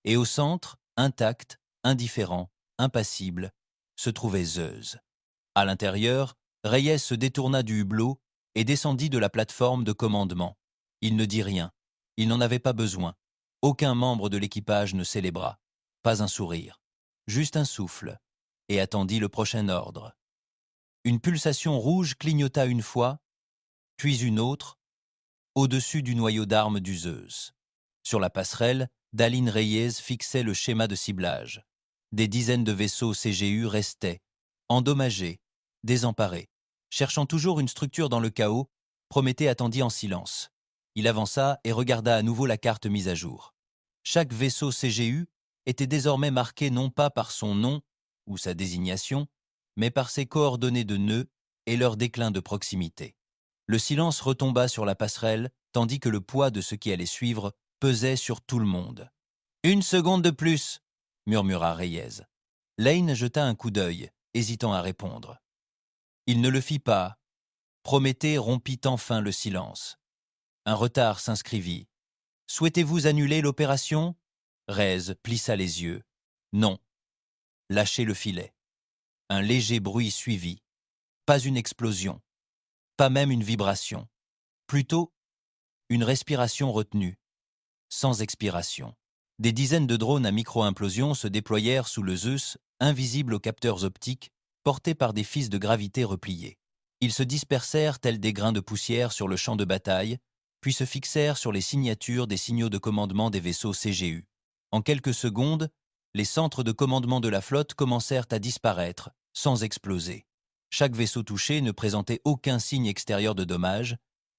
Et au centre, intact, indifférent, impassible, se trouvait Zeus. À l'intérieur, Reyes se détourna du hublot et descendit de la plateforme de commandement. Il ne dit rien. Il n'en avait pas besoin. Aucun membre de l'équipage ne célébra. Pas un sourire. Juste un souffle. Et attendit le prochain ordre. Une pulsation rouge clignota une fois, puis une autre, au-dessus du noyau d'armes du Zeus. Sur la passerelle, Dallin Reyes fixait le schéma de ciblage. Des dizaines de vaisseaux CGU restaient, endommagés, désemparés. Cherchant toujours une structure dans le chaos, Prométhée attendit en silence. Il avança et regarda à nouveau la carte mise à jour. Chaque vaisseau CGU était désormais marqué non pas par son nom ou sa désignation, mais par ses coordonnées de nœuds et leur déclin de proximité. Le silence retomba sur la passerelle, tandis que le poids de ce qui allait suivre pesait sur tout le monde. « 1 seconde de plus !» murmura Reyes. Lane jeta un coup d'œil, hésitant à répondre. Il ne le fit pas. Prométhée rompit enfin le silence. Un retard s'inscrivit. « Souhaitez-vous annuler l'opération ?» Reyes plissa les yeux. « Non. » Lâchez le filet. Un léger bruit suivit. Pas une explosion. Pas même une vibration. Plutôt, une respiration retenue, sans expiration. Des dizaines de drones à micro-implosion se déployèrent sous le Zeus, invisibles aux capteurs optiques, portés par des fils de gravité repliés. Ils se dispersèrent tels des grains de poussière sur le champ de bataille, puis se fixèrent sur les signatures des signaux de commandement des vaisseaux CGU. En quelques secondes, les centres de commandement de la flotte commencèrent à disparaître, sans exploser. Chaque vaisseau touché ne présentait aucun signe extérieur de dommage,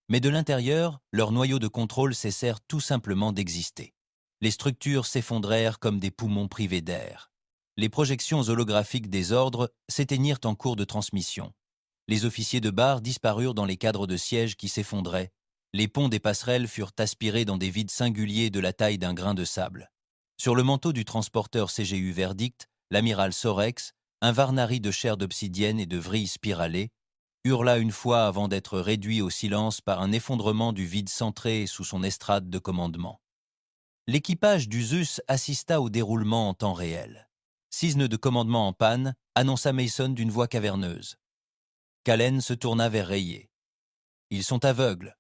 mais de l'intérieur, leurs noyaux de contrôle cessèrent tout simplement d'exister. Les structures s'effondrèrent comme des poumons privés d'air. Les projections holographiques des ordres s'éteignirent en cours de transmission. Les officiers de barre disparurent dans les cadres de siège qui s'effondraient. Les ponts des passerelles furent aspirés dans des vides singuliers de la taille d'un grain de sable. Sur le manteau du transporteur CGU Verdict, l'amiral Sorex, un Varnari de chair d'obsidienne et de vrille spiralée, hurla une fois avant d'être réduit au silence par un effondrement du vide centré sous son estrade de commandement. L'équipage du Zeus assista au déroulement en temps réel. 6 nœuds de commandement en panne, annonça Mason d'une voix caverneuse. Callen se tourna vers Reyes. « Ils sont aveugles.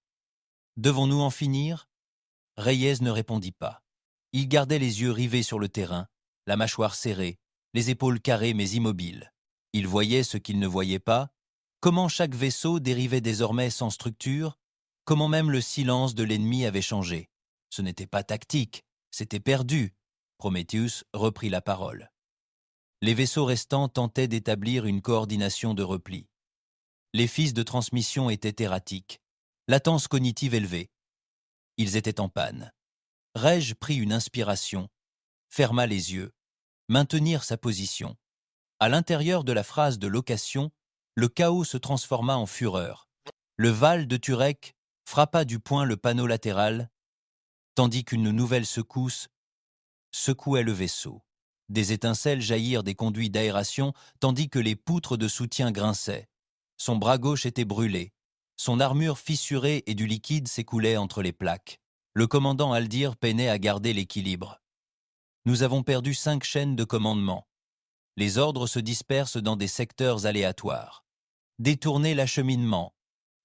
Devons-nous en finir ?» Reyes ne répondit pas. Il gardait les yeux rivés sur le terrain, la mâchoire serrée, les épaules carrées mais immobiles. Il voyait ce qu'il ne voyait pas, comment chaque vaisseau dérivait désormais sans structure, comment même le silence de l'ennemi avait changé. Ce n'était pas tactique, c'était perdu. Prometheus reprit la parole. Les vaisseaux restants tentaient d'établir une coordination de repli. Les fils de transmission étaient erratiques. Latence cognitive élevée. Ils étaient en panne. Reg prit une inspiration, ferma les yeux, maintenir sa position. À l'intérieur de la phrase de location, le chaos se transforma en fureur. Le Val de Turek frappa du poing le panneau latéral, tandis qu'une nouvelle secousse secouait le vaisseau. Des étincelles jaillirent des conduits d'aération, tandis que les poutres de soutien grinçaient. Son bras gauche était brûlé. Son armure fissurée et du liquide s'écoulait entre les plaques. Le commandant Aldir peinait à garder l'équilibre. Nous avons perdu 5 chaînes de commandement. Les ordres se dispersent dans des secteurs aléatoires. Détourner l'acheminement,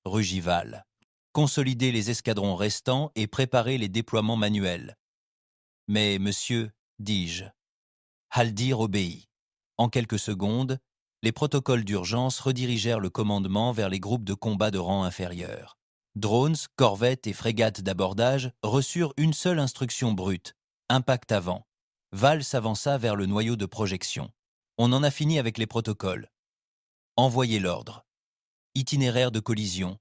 rugit Val. Consolider les escadrons restants et préparer les déploiements manuels. Mais, monsieur, dis-je. Haldir obéit. En quelques secondes, les protocoles d'urgence redirigèrent le commandement vers les groupes de combat de rang inférieur. Drones, corvettes et frégates d'abordage reçurent une seule instruction brute, impact avant. Val s'avança vers le noyau de projection. On en a fini avec les protocoles. Envoyez l'ordre. Itinéraire de collision.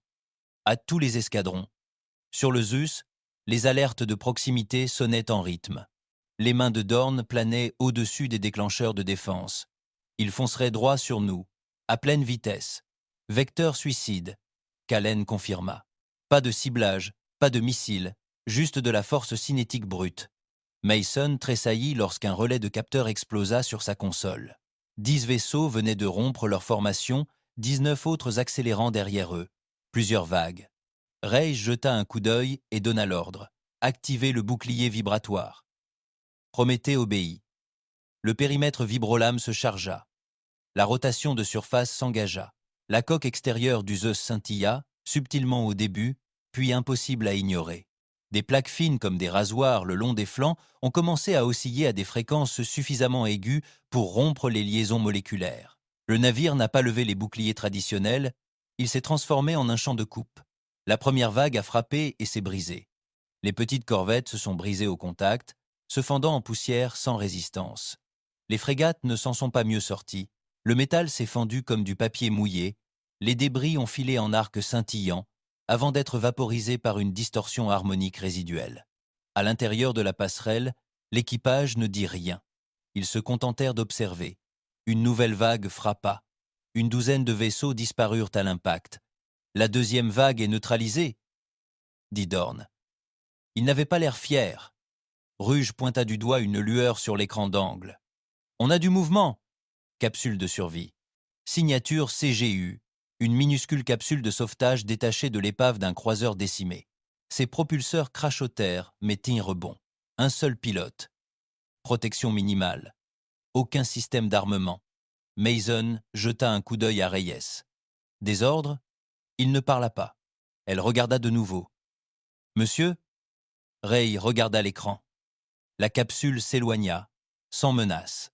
À tous les escadrons. Sur le Zeus, les alertes de proximité sonnaient en rythme. Les mains de Dorn planaient au-dessus des déclencheurs de défense. Ils fonceraient droit sur nous, à pleine vitesse. Vecteur suicide. Kallen confirma. Pas de ciblage, pas de missiles, juste de la force cinétique brute. Mason tressaillit lorsqu'un relais de capteur explosa sur sa console. 10 vaisseaux venaient de rompre leur formation, 19 autres accélérant derrière eux. Plusieurs vagues. Rey jeta un coup d'œil et donna l'ordre. Activez le bouclier vibratoire. Prométhée obéit. Le périmètre vibrolame se chargea. La rotation de surface s'engagea. La coque extérieure du Zeus scintilla, subtilement au début, puis impossible à ignorer. Des plaques fines comme des rasoirs le long des flancs ont commencé à osciller à des fréquences suffisamment aiguës pour rompre les liaisons moléculaires. Le navire n'a pas levé les boucliers traditionnels, il s'est transformé en un champ de coupe. La première vague a frappé et s'est brisée. Les petites corvettes se sont brisées au contact, se fendant en poussière sans résistance. Les frégates ne s'en sont pas mieux sorties. Le métal s'est fendu comme du papier mouillé, les débris ont filé en arcs scintillants, avant d'être vaporisés par une distorsion harmonique résiduelle. À l'intérieur de la passerelle, l'équipage ne dit rien. Ils se contentèrent d'observer. Une nouvelle vague frappa. Une douzaine de vaisseaux disparurent à l'impact. La deuxième vague est neutralisée, dit Dorn. Il n'avait pas l'air fier. Ruge pointa du doigt une lueur sur l'écran d'angle. On a du mouvement. Capsule de survie. Signature CGU. Une minuscule capsule de sauvetage détachée de l'épave d'un croiseur décimé. Ses propulseurs crachotèrent, mais tinrent bon. Un seul pilote. Protection minimale. Aucun système d'armement. Mason jeta un coup d'œil à Reyes. Des ordres? Il ne parla pas. Elle regarda de nouveau. Monsieur? Rey regarda l'écran. La capsule s'éloigna, sans menace.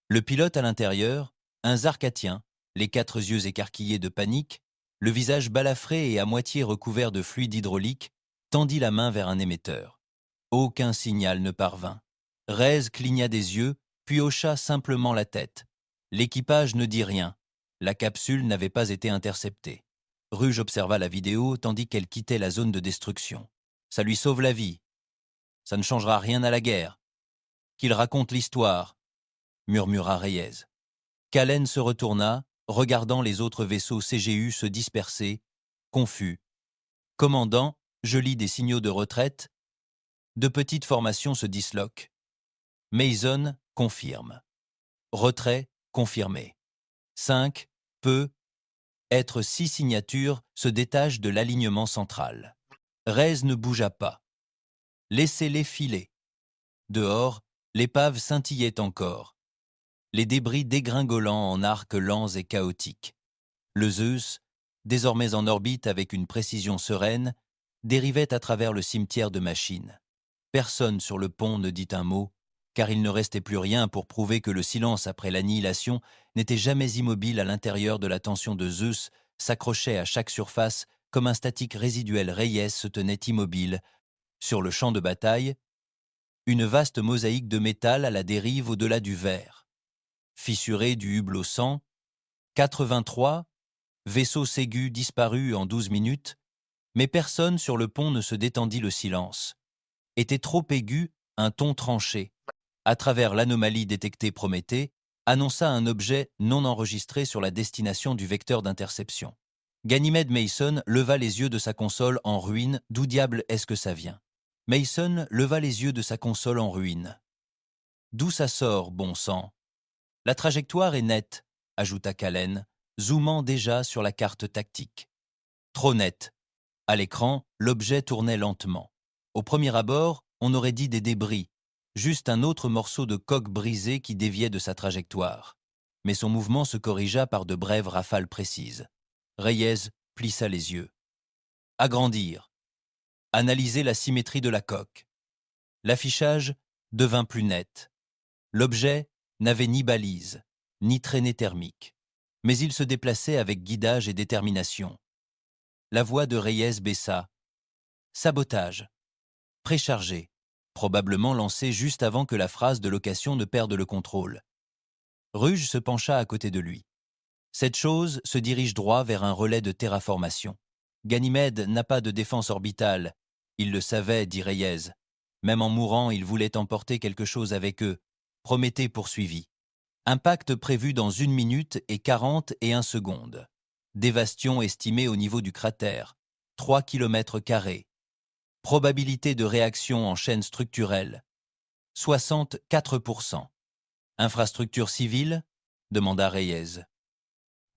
Le pilote à l'intérieur, un Zarkatien, les 4 yeux écarquillés de panique, le visage balafré et à moitié recouvert de fluide hydraulique, tendit la main vers un émetteur. Aucun signal ne parvint. Rez cligna des yeux, puis hocha simplement la tête. L'équipage ne dit rien. La capsule n'avait pas été interceptée. Ruge observa la vidéo tandis qu'elle quittait la zone de destruction. Ça lui sauve la vie. Ça ne changera rien à la guerre. Qu'il raconte l'histoire, murmura Reyes. Kallen se retourna, regardant les autres vaisseaux CGU se disperser, confus. Commandant, je lis des signaux de retraite. De petites formations se disloquent. Mason confirme. Retrait confirmé. 5, peu, être 6 signatures se détachent de l'alignement central. Rez ne bougea pas. Laissez-les filer. Dehors, l'épave scintillait encore. Les débris dégringolant en arcs lents et chaotiques. Le Zeus, désormais en orbite avec une précision sereine, dérivait à travers le cimetière de machines. Personne sur le pont ne dit un mot, car il ne restait plus rien pour prouver que le silence après l'annihilation n'était jamais immobile à l'intérieur de la tension de Zeus, s'accrochait à chaque surface comme un statique résiduel Reyes se tenait immobile. Sur le champ de bataille, une vaste mosaïque de métal à la dérive au-delà du verre. fissuré du hublot 100, 83, vaisseau Ségu disparu en 12 minutes, mais personne sur le pont ne se détendit le silence. Était trop aigu, un ton tranché. À travers l'anomalie détectée Prométhée, annonça un objet non enregistré sur la destination du vecteur d'interception. Ganymede Mason leva les yeux de sa console en ruine. D'où diable est-ce que ça vient? Mason leva les yeux de sa console en ruine. D'où ça sort, bon sang? La trajectoire est nette, ajouta Callen, zoomant déjà sur la carte tactique. Trop nette. À l'écran, l'objet tournait lentement. Au premier abord, on aurait dit des débris, juste un autre morceau de coque brisée qui déviait de sa trajectoire. Mais son mouvement se corrigea par de brèves rafales précises. Reyes plissa les yeux. Agrandir. Analyser la symétrie de la coque. L'affichage devint plus net. L'objet n'avait ni balise, ni traînée thermique, mais il se déplaçait avec guidage et détermination. La voix de Reyes baissa. Sabotage. Préchargé. Probablement lancé juste avant que la phrase de location ne perde le contrôle. Ruge se pencha à côté de lui. Cette chose se dirige droit vers un relais de terraformation. Ganymède n'a pas de défense orbitale. Il le savait, dit Reyes. Même en mourant, ils voulaient emporter quelque chose avec eux. Prométhée poursuivit. Impact prévu dans 1 minute et 41 secondes. Dévastation estimée au niveau du cratère. 3 km². Probabilité de réaction en chaîne structurelle. 64%. Infrastructure civile? Demanda Reyes.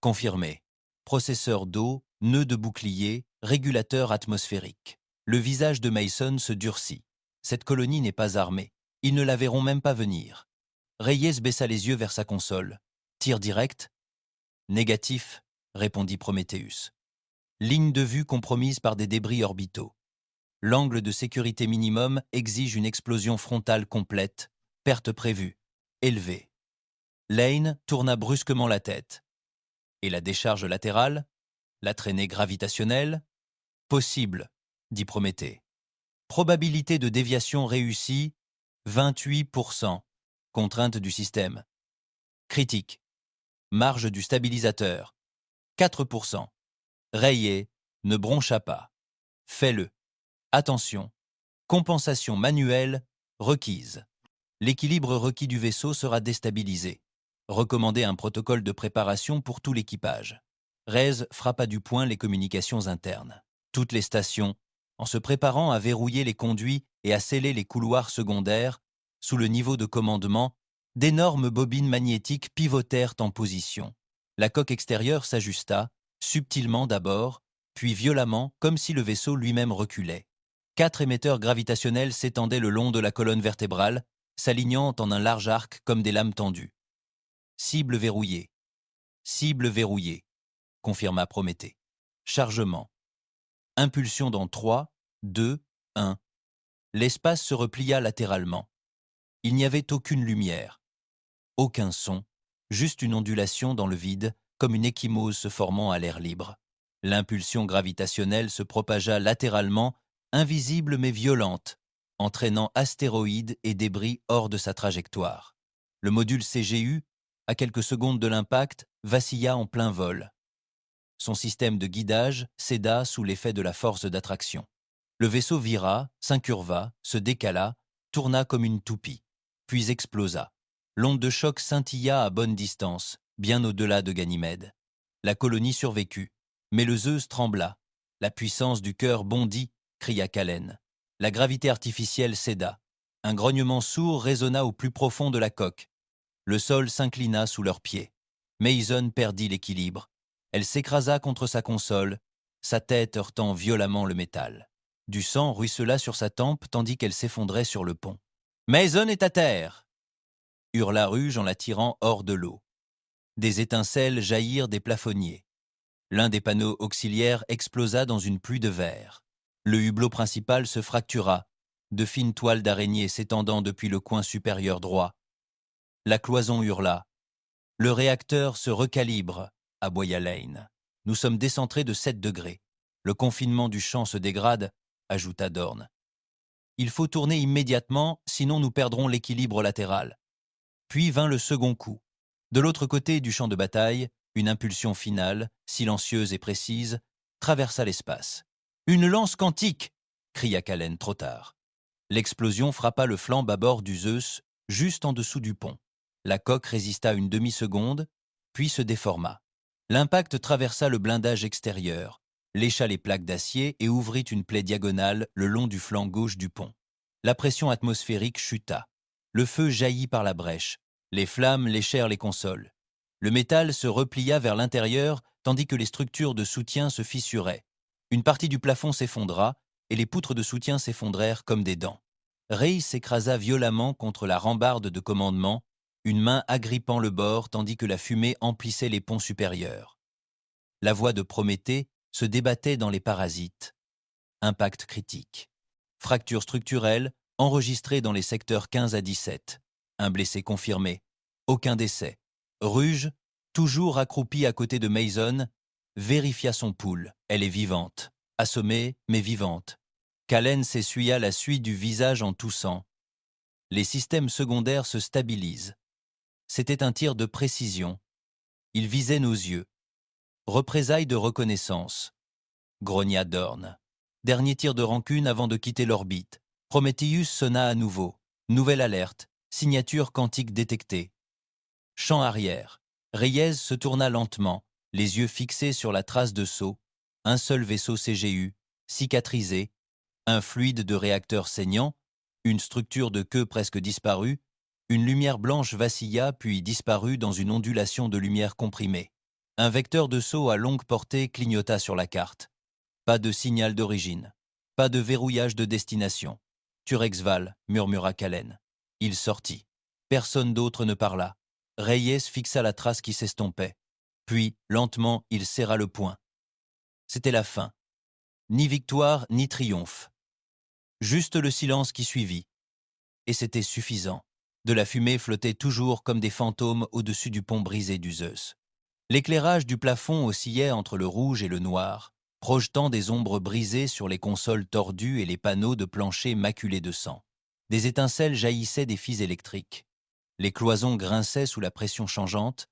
Confirmé. Processeur d'eau, nœud de bouclier, régulateur atmosphérique. Le visage de Mason se durcit. Cette colonie n'est pas armée. Ils ne la verront même pas venir. Reyes baissa les yeux vers sa console. Tir direct? Négatif, répondit Prométhéeus. Ligne de vue compromise par des débris orbitaux. L'angle de sécurité minimum exige une explosion frontale complète. Perte prévue. Élevée. Lane tourna brusquement la tête. Et la décharge latérale? La traînée gravitationnelle? Possible, dit Prométhée. Probabilité de déviation réussie, 28%. Contrainte du système. Critique. Marge du stabilisateur, 4%. Rayé, ne broncha pas. Fais-le. Attention. Compensation manuelle requise. L'équilibre requis du vaisseau sera déstabilisé. Recommandez un protocole de préparation pour tout l'équipage. Reyes frappa du poing les communications internes. Toutes les stations, en se préparant à verrouiller les conduits et à sceller les couloirs secondaires, sous le niveau de commandement, d'énormes bobines magnétiques pivotèrent en position. La coque extérieure s'ajusta, subtilement d'abord, puis violemment, comme si le vaisseau lui-même reculait. 4 émetteurs gravitationnels s'étendaient le long de la colonne vertébrale, s'alignant en un large arc comme des lames tendues. Cible verrouillée. Cible verrouillée, confirma Prométhée. Chargement. Impulsion dans 3, 2, 1. L'espace se replia latéralement. Il n'y avait aucune lumière, aucun son, juste une ondulation dans le vide, comme une ecchymose se formant à l'air libre. L'impulsion gravitationnelle se propagea latéralement, invisible mais violente, entraînant astéroïdes et débris hors de sa trajectoire. Le module CGU, à quelques secondes de l'impact, vacilla en plein vol. Son système de guidage céda sous l'effet de la force d'attraction. Le vaisseau vira, s'incurva, se décala, tourna comme une toupie, puis explosa. L'onde de choc scintilla à bonne distance, bien au-delà de Ganymède. La colonie survécut, mais le Zeus trembla. La puissance du cœur bondit, cria Callen. La gravité artificielle céda. Un grognement sourd résonna au plus profond de la coque. Le sol s'inclina sous leurs pieds. Mason perdit l'équilibre. Elle s'écrasa contre sa console, sa tête heurtant violemment le métal. Du sang ruissela sur sa tempe tandis qu'elle s'effondrait sur le pont. « Mason est à terre !» hurla Ruge en la tirant hors de l'eau. Des étincelles jaillirent des plafonniers. L'un des panneaux auxiliaires explosa dans une pluie de verre. Le hublot principal se fractura, de fines toiles d'araignée s'étendant depuis le coin supérieur droit. La cloison hurla. « Le réacteur se recalibre !» aboya Lane. « Nous sommes décentrés de 7 degrés. Le confinement du champ se dégrade, » ajouta Dorn. « Il faut tourner immédiatement, sinon nous perdrons l'équilibre latéral. » Puis vint le second coup. De l'autre côté du champ de bataille, une impulsion finale, silencieuse et précise, traversa l'espace. « Une lance quantique !» cria Callen trop tard. L'explosion frappa le flanc bâbord du Zeus, juste en dessous du pont. La coque résista une demi-seconde, puis se déforma. L'impact traversa le blindage extérieur, lécha les plaques d'acier et ouvrit une plaie diagonale le long du flanc gauche du pont. La pression atmosphérique chuta. Le feu jaillit par la brèche. Les flammes léchèrent les consoles. Le métal se replia vers l'intérieur tandis que les structures de soutien se fissuraient. Une partie du plafond s'effondra et les poutres de soutien s'effondrèrent comme des dents. Rey s'écrasa violemment contre la rambarde de commandement, une main agrippant le bord tandis que la fumée emplissait les ponts supérieurs. La voix de Prométhée se débattait dans les parasites. Impact critique. Fracture structurelle enregistrée dans les secteurs 15 à 17. Un blessé confirmé. Aucun décès. Ruge, toujours accroupie à côté de Mason, vérifia son pouls. Elle est vivante. Assommée, mais vivante. Callen s'essuya la suie du visage en toussant. Les systèmes secondaires se stabilisent. C'était un tir de précision. Il visait nos yeux. Représailles de reconnaissance. Grogna Dorn. Dernier tir de rancune avant de quitter l'orbite. Prometheus sonna à nouveau. Nouvelle alerte. Signature quantique détectée. Champ arrière. Reyes se tourna lentement, les yeux fixés sur la trace de saut. Un seul vaisseau CGU, cicatrisé. Un fluide de réacteur saignant. Une structure de queue presque disparue. Une lumière blanche vacilla puis disparut dans une ondulation de lumière comprimée. Un vecteur de saut à longue portée clignota sur la carte. Pas de signal d'origine. Pas de verrouillage de destination. Turexval, murmura Callen. Il sortit. Personne d'autre ne parla. Reyes fixa la trace qui s'estompait. Puis, lentement, il serra le poing. C'était la fin. Ni victoire, ni triomphe. Juste le silence qui suivit. Et c'était suffisant. De la fumée flottait toujours comme des fantômes au-dessus du pont brisé du Zeus. L'éclairage du plafond oscillait entre le rouge et le noir, projetant des ombres brisées sur les consoles tordues et les panneaux de plancher maculés de sang. Des étincelles jaillissaient des fils électriques. Les cloisons grinçaient sous la pression changeante,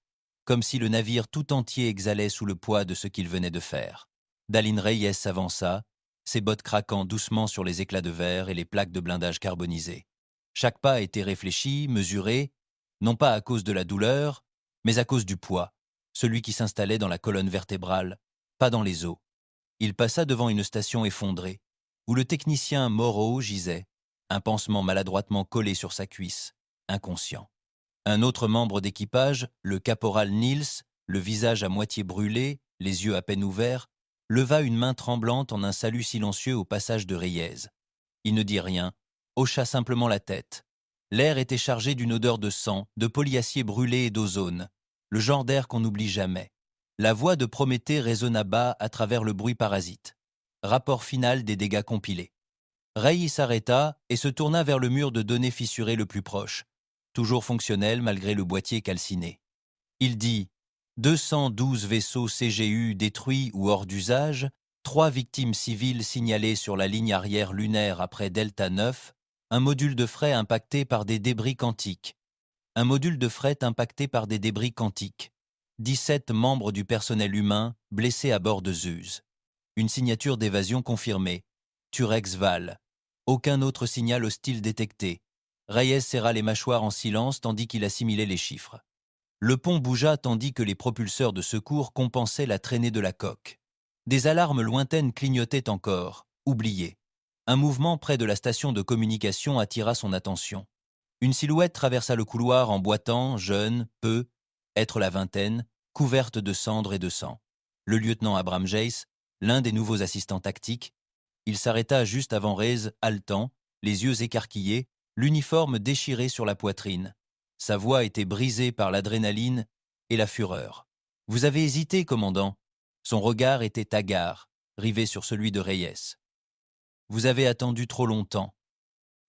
comme si le navire tout entier exhalait sous le poids de ce qu'il venait de faire. Dallin Reyes s'avança, ses bottes craquant doucement sur les éclats de verre et les plaques de blindage carbonisé. Chaque pas était réfléchi, mesuré, non pas à cause de la douleur, mais à cause du poids, celui qui s'installait dans la colonne vertébrale, pas dans les os. Il passa devant une station effondrée, où le technicien Moreau gisait, un pansement maladroitement collé sur sa cuisse, inconscient. Un autre membre d'équipage, le caporal Niels, le visage à moitié brûlé, les yeux à peine ouverts, leva une main tremblante en un salut silencieux au passage de Reyes. Il ne dit rien, hocha simplement la tête. L'air était chargé d'une odeur de sang, de polyacier brûlé et d'ozone, le genre d'air qu'on n'oublie jamais. La voix de Prométhée résonna bas à travers le bruit parasite. Rapport final des dégâts compilés. Rey s'arrêta et se tourna vers le mur de données fissuré le plus proche, toujours fonctionnel malgré le boîtier calciné. Il dit « 212 vaisseaux CGU détruits ou hors d'usage, 3 victimes civiles signalées sur la ligne arrière lunaire après Delta 9, un module de fret impacté par des débris quantiques. Un module de fret impacté par des débris quantiques. 17 membres du personnel humain blessés à bord de Zeus. Une signature d'évasion confirmée. Turex Val. Aucun autre signal hostile détecté. Reyes serra les mâchoires en silence tandis qu'il assimilait les chiffres. Le pont bougea tandis que les propulseurs de secours compensaient la traînée de la coque. Des alarmes lointaines clignotaient encore, oubliées. Un mouvement près de la station de communication attira son attention. Une silhouette traversa le couloir en boitant, jeune, peu, être la vingtaine, couverte de cendres et de sang. Le lieutenant Abraham Jace, l'un des nouveaux assistants tactiques, il s'arrêta juste avant Reyes, haletant, les yeux écarquillés, l'uniforme déchiré sur la poitrine. Sa voix était brisée par l'adrénaline et la fureur. « Vous avez hésité, commandant ?» Son regard était hagard, rivé sur celui de Reyes. « Vous avez attendu trop longtemps.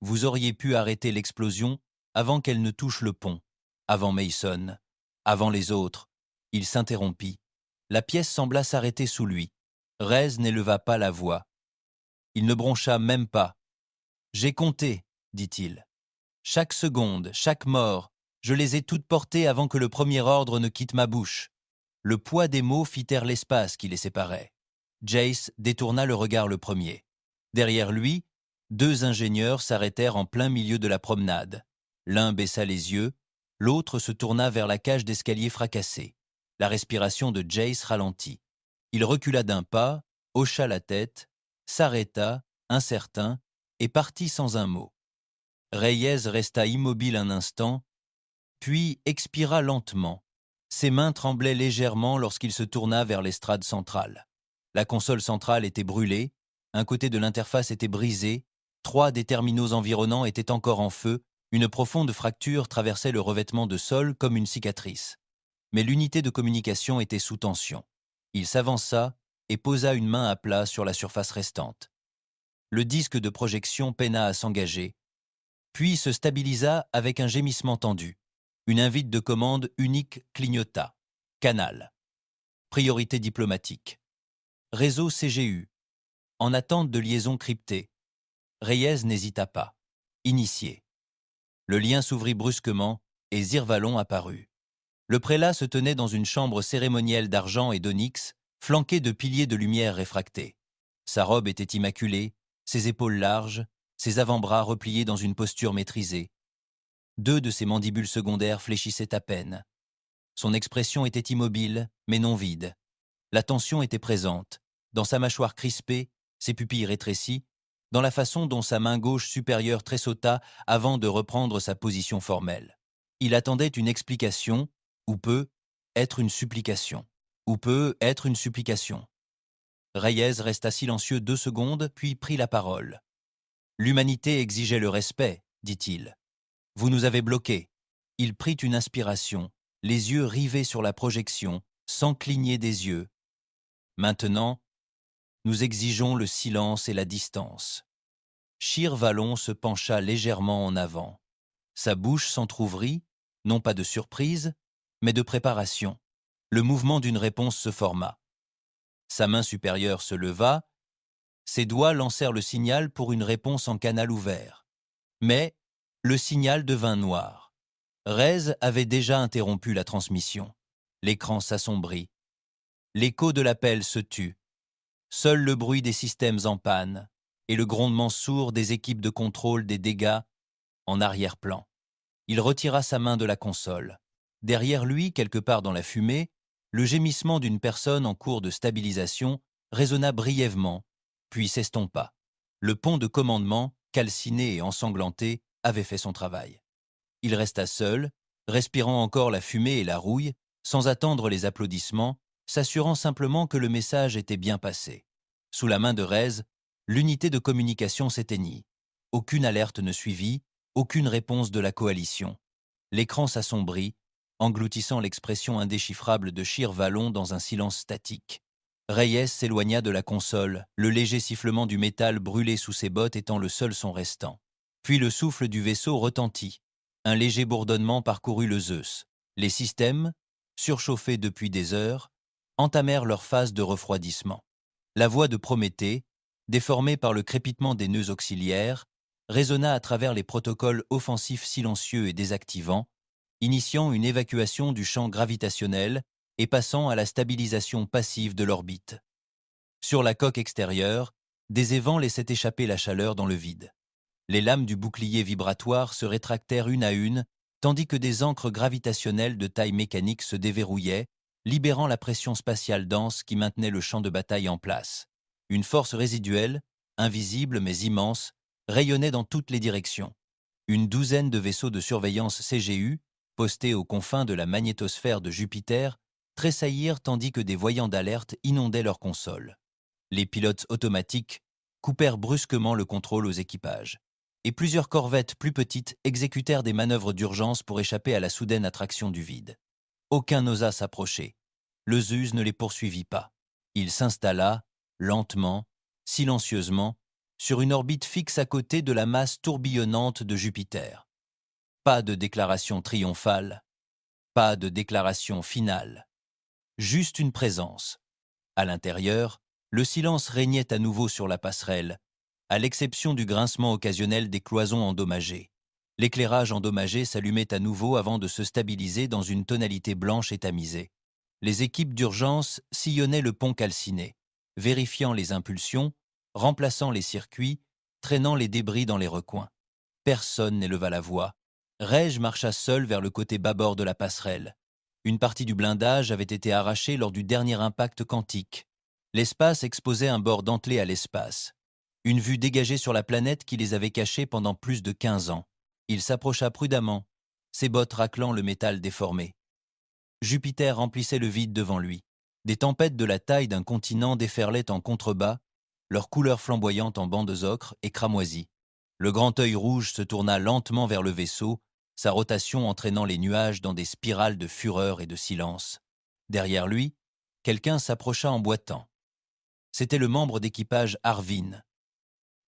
Vous auriez pu arrêter l'explosion avant qu'elle ne touche le pont, avant Mason, avant les autres. » Il s'interrompit. La pièce sembla s'arrêter sous lui. Reyes n'éleva pas la voix. Il ne broncha même pas. « J'ai compté, dit-il. Chaque seconde, chaque mort, Je les ai toutes portées avant que le premier ordre ne quitte ma bouche. Le poids des mots fit taire l'espace qui les séparait. Jace détourna le regard le premier. Derrière lui, 2 ingénieurs s'arrêtèrent en plein milieu de la promenade. L'un baissa les yeux, l'autre se tourna vers la cage d'escalier fracassée. La respiration de Jace ralentit. Il recula d'un pas, hocha la tête, s'arrêta, incertain, et partit sans un mot. Reyes resta immobile un instant, puis expira lentement. Ses mains tremblaient légèrement lorsqu'il se tourna vers l'estrade centrale. La console centrale était brûlée, un côté de l'interface était brisé, 3 des terminaux environnants étaient encore en feu, une profonde fracture traversait le revêtement de sol comme une cicatrice. Mais l'unité de communication était sous tension. Il s'avança et posa une main à plat sur la surface restante. Le disque de projection peina à s'engager, puis se stabilisa avec un gémissement tendu. Une invite de commande unique clignota. Canal. Priorité diplomatique. Réseau CGU. En attente de liaison cryptée. Reyes n'hésita pas. Initié. Le lien s'ouvrit brusquement et Zirvalon apparut. Le prélat se tenait dans une chambre cérémonielle d'argent et d'onyx, flanquée de piliers de lumière réfractés. Sa robe était immaculée, ses épaules larges, ses avant-bras repliés dans une posture maîtrisée. 2 de ses mandibules secondaires fléchissaient à peine. Son expression était immobile, mais non vide. La tension était présente, dans sa mâchoire crispée, ses pupilles rétrécies, dans la façon dont sa main gauche supérieure tressauta avant de reprendre sa position formelle. Il attendait une explication, ou peut être une supplication. Ou peut être une supplication. Reyes resta silencieux 2 secondes, puis prit la parole. « L'humanité exigeait le respect, dit-il. Vous nous avez bloqués. » Il prit une inspiration, les yeux rivés sur la projection, sans cligner des yeux. « Maintenant, nous exigeons le silence et la distance. » Shir-Valon se pencha légèrement en avant. Sa bouche s'entr'ouvrit, non pas de surprise, mais de préparation. Le mouvement d'une réponse se forma. Sa main supérieure se leva, ses doigts lancèrent le signal pour une réponse en canal ouvert. Mais le signal devint noir. Reyes avait déjà interrompu la transmission. L'écran s'assombrit. L'écho de l'appel se tut. Seul le bruit des systèmes en panne et le grondement sourd des équipes de contrôle des dégâts en arrière-plan. Il retira sa main de la console. Derrière lui, quelque part dans la fumée, le gémissement d'une personne en cours de stabilisation résonna brièvement, puis s'estompa. Le pont de commandement, calciné et ensanglanté, avait fait son travail. Il resta seul, respirant encore la fumée et la rouille, sans attendre les applaudissements, s'assurant simplement que le message était bien passé. Sous la main de Reyes, l'unité de communication s'éteignit. Aucune alerte ne suivit, aucune réponse de la coalition. L'écran s'assombrit, engloutissant l'expression indéchiffrable de Shir-Valon dans un silence statique. Reyes s'éloigna de la console, le léger sifflement du métal brûlé sous ses bottes étant le seul son restant. Puis le souffle du vaisseau retentit. Un léger bourdonnement parcourut le Zeus. Les systèmes, surchauffés depuis des heures, entamèrent leur phase de refroidissement. La voix de Prométhée, déformée par le crépitement des nœuds auxiliaires, résonna à travers les protocoles offensifs silencieux et désactivants, initiant une évacuation du champ gravitationnel et passant à la stabilisation passive de l'orbite. Sur la coque extérieure, des évents laissaient échapper la chaleur dans le vide. Les lames du bouclier vibratoire se rétractèrent une à une, tandis que des ancres gravitationnelles de taille mécanique se déverrouillaient, libérant la pression spatiale dense qui maintenait le champ de bataille en place. Une force résiduelle, invisible mais immense, rayonnait dans toutes les directions. Une douzaine de vaisseaux de surveillance CGU, postés aux confins de la magnétosphère de Jupiter, tressaillirent tandis que des voyants d'alerte inondaient leurs consoles. Les pilotes automatiques coupèrent brusquement le contrôle aux équipages. Et plusieurs corvettes plus petites exécutèrent des manœuvres d'urgence pour échapper à la soudaine attraction du vide. Aucun n'osa s'approcher. Le Zeus ne les poursuivit pas. Il s'installa, lentement, silencieusement, sur une orbite fixe à côté de la masse tourbillonnante de Jupiter. Pas de déclaration triomphale, pas de déclaration finale. Juste une présence. À l'intérieur, le silence régnait à nouveau sur la passerelle, à l'exception du grincement occasionnel des cloisons endommagées. L'éclairage endommagé s'allumait à nouveau avant de se stabiliser dans une tonalité blanche et tamisée. Les équipes d'urgence sillonnaient le pont calciné, vérifiant les impulsions, remplaçant les circuits, traînant les débris dans les recoins. Personne n'éleva la voix. Reg marcha seul vers le côté bâbord de la passerelle. Une partie du blindage avait été arrachée lors du dernier impact quantique. L'espace exposait un bord dentelé à l'espace. Une vue dégagée sur la planète qui les avait cachés pendant plus de 15 ans. Il s'approcha prudemment, ses bottes raclant le métal déformé. Jupiter remplissait le vide devant lui. Des tempêtes de la taille d'un continent déferlaient en contrebas, leurs couleurs flamboyantes en bandes ocre et cramoisies. Le grand œil rouge se tourna lentement vers le vaisseau, sa rotation entraînant les nuages dans des spirales de fureur et de silence. Derrière lui, quelqu'un s'approcha en boitant. C'était le membre d'équipage Arvin,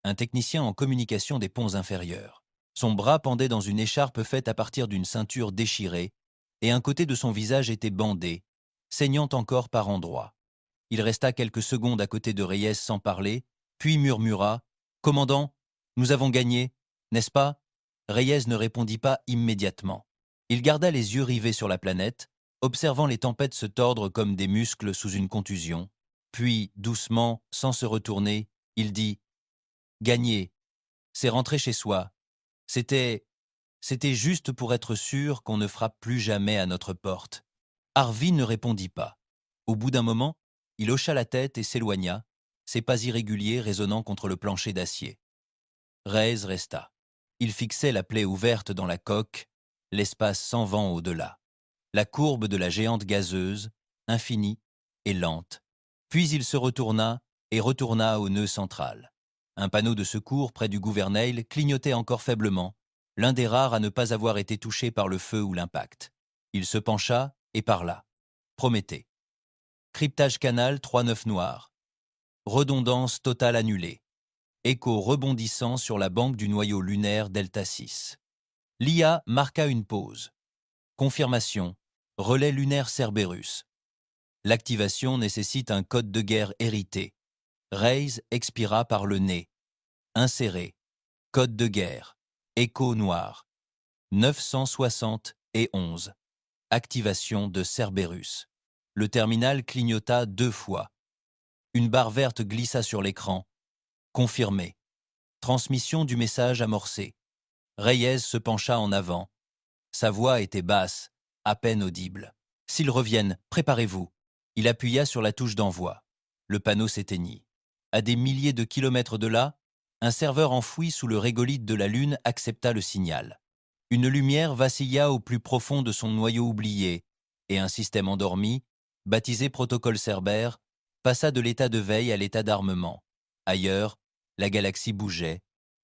un technicien en communication des ponts inférieurs. Son bras pendait dans une écharpe faite à partir d'une ceinture déchirée, et un côté de son visage était bandé, saignant encore par endroits. Il resta quelques secondes à côté de Reyes sans parler, puis murmura « Commandant, nous avons gagné, n'est-ce pas ?» Reyes ne répondit pas immédiatement. Il garda les yeux rivés sur la planète, observant les tempêtes se tordre comme des muscles sous une contusion. Puis, doucement, sans se retourner, il dit « Gagné, c'est rentrer chez soi. C'était juste pour être sûr qu'on ne frappe plus jamais à notre porte. » Harvey ne répondit pas. Au bout d'un moment, il hocha la tête et s'éloigna, ses pas irréguliers résonnant contre le plancher d'acier. Reyes resta. Il fixait la plaie ouverte dans la coque, l'espace sans vent au-delà. La courbe de la géante gazeuse, infinie et lente. Puis il se retourna et retourna au nœud central. Un panneau de secours près du gouvernail clignotait encore faiblement, l'un des rares à ne pas avoir été touché par le feu ou l'impact. Il se pencha et parla. Prométhée. Cryptage canal 3-9 noir. Redondance totale annulée. Écho rebondissant sur la banque du noyau lunaire Delta 6. L'IA marqua une pause. Confirmation. Relais lunaire Cerberus. L'activation nécessite un code de guerre hérité. Reyes expira par le nez. Inséré. Code de guerre. Écho noir. 971. Activation de Cerberus. Le terminal clignota 2 fois. Une barre verte glissa sur l'écran. Confirmé. Transmission du message amorcé. Reyes se pencha en avant. Sa voix était basse, à peine audible. « S'ils reviennent, préparez-vous. » Il appuya sur la touche d'envoi. Le panneau s'éteignit. À des milliers de kilomètres de là, un serveur enfoui sous le régolithe de la Lune accepta le signal. Une lumière vacilla au plus profond de son noyau oublié, et un système endormi, baptisé protocole Cerbère, passa de l'état de veille à l'état d'armement. Ailleurs, la galaxie bougeait.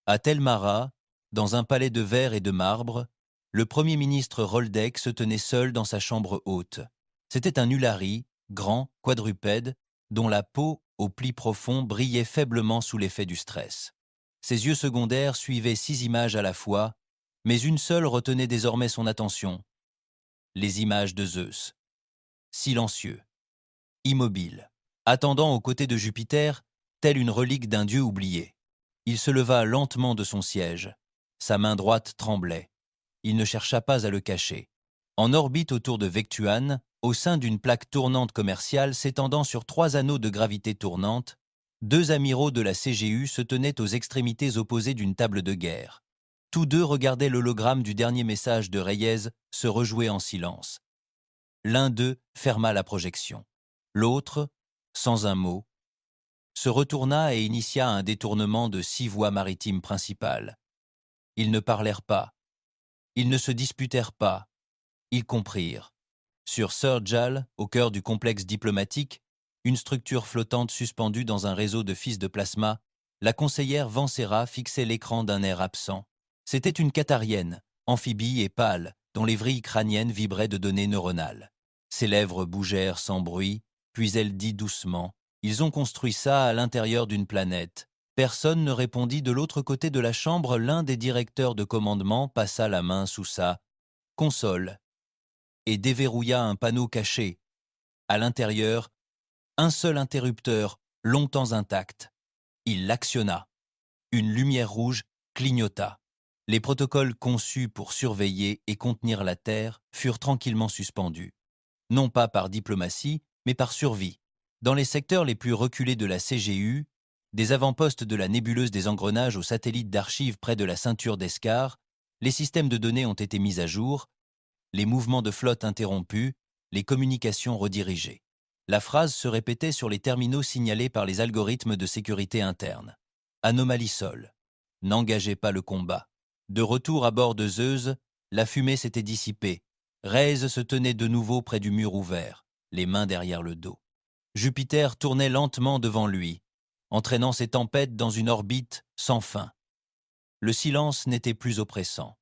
À Telmara, dans un palais de verre et de marbre, le premier ministre Roldeck se tenait seul dans sa chambre haute. C'était un Ulari, grand, quadrupède, dont la peau, aux plis profonds, brillait faiblement sous l'effet du stress. Ses yeux secondaires suivaient 6 images à la fois, mais une seule retenait désormais son attention. Les images de Zeus. Silencieux, immobile, attendant aux côtés de Jupiter, telle une relique d'un dieu oublié. Il se leva lentement de son siège. Sa main droite tremblait. Il ne chercha pas à le cacher. En orbite autour de Vectuan, au sein d'une plaque tournante commerciale s'étendant sur 3 anneaux de gravité tournante, 2 amiraux de la CGU se tenaient aux extrémités opposées d'une table de guerre. Tous deux regardaient l'hologramme du dernier message de Reyes se rejouer en silence. L'un d'eux ferma la projection. L'autre, sans un mot, se retourna et initia un détournement de 6 voies maritimes principales. Ils ne parlèrent pas. Ils ne se disputèrent pas. Ils comprirent. Sur Surjal, au cœur du complexe diplomatique, une structure flottante suspendue dans un réseau de fils de plasma, la conseillère Vancera fixait l'écran d'un air absent. C'était une qattarienne, amphibie et pâle, dont les vrilles crâniennes vibraient de données neuronales. Ses lèvres bougèrent sans bruit, puis elle dit doucement « Ils ont construit ça à l'intérieur d'une planète. » Personne ne répondit de l'autre côté de la chambre. L'un des directeurs de commandement passa la main sous sa console et déverrouilla un panneau caché. À l'intérieur, un seul interrupteur, longtemps intact. Il l'actionna. Une lumière rouge clignota. Les protocoles conçus pour surveiller et contenir la Terre furent tranquillement suspendus. Non pas par diplomatie, mais par survie. Dans les secteurs les plus reculés de la CGU, des avant-postes de la nébuleuse des Engrenages aux satellites d'archives près de la ceinture d'Escar, les systèmes de données ont été mis à jour, les mouvements de flotte interrompus, les communications redirigées. La phrase se répétait sur les terminaux signalés par les algorithmes de sécurité interne. Anomalie Sol. N'engagez pas le combat. De retour à bord de Zeus, la fumée s'était dissipée. Reyes se tenait de nouveau près du mur ouvert, les mains derrière le dos. Jupiter tournait lentement devant lui, entraînant ses tempêtes dans une orbite sans fin. Le silence n'était plus oppressant.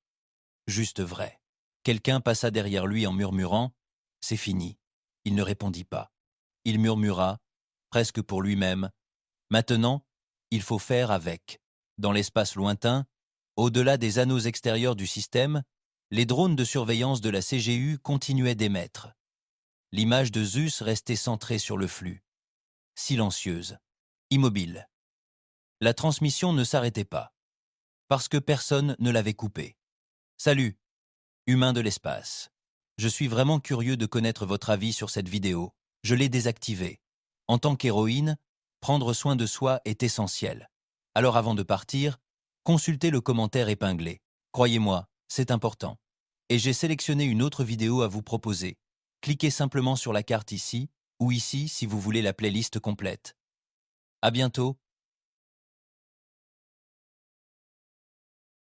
Juste vrai. Quelqu'un passa derrière lui en murmurant « C'est fini ». Il ne répondit pas. Il murmura, presque pour lui-même « Maintenant, il faut faire avec ». Dans l'espace lointain, au-delà des anneaux extérieurs du système, les drones de surveillance de la CGU continuaient d'émettre. L'image de Zeus restait centrée sur le flux. Silencieuse, immobile. La transmission ne s'arrêtait pas, parce que personne ne l'avait coupée. « Salut, humain de l'espace. Je suis vraiment curieux de connaître votre avis sur cette vidéo. Je l'ai désactivée. En tant qu'héroïne, prendre soin de soi est essentiel. Alors avant de partir, consultez le commentaire épinglé. Croyez-moi, c'est important. Et j'ai sélectionné une autre vidéo à vous proposer. Cliquez simplement sur la carte ici, ou ici si vous voulez la playlist complète. À bientôt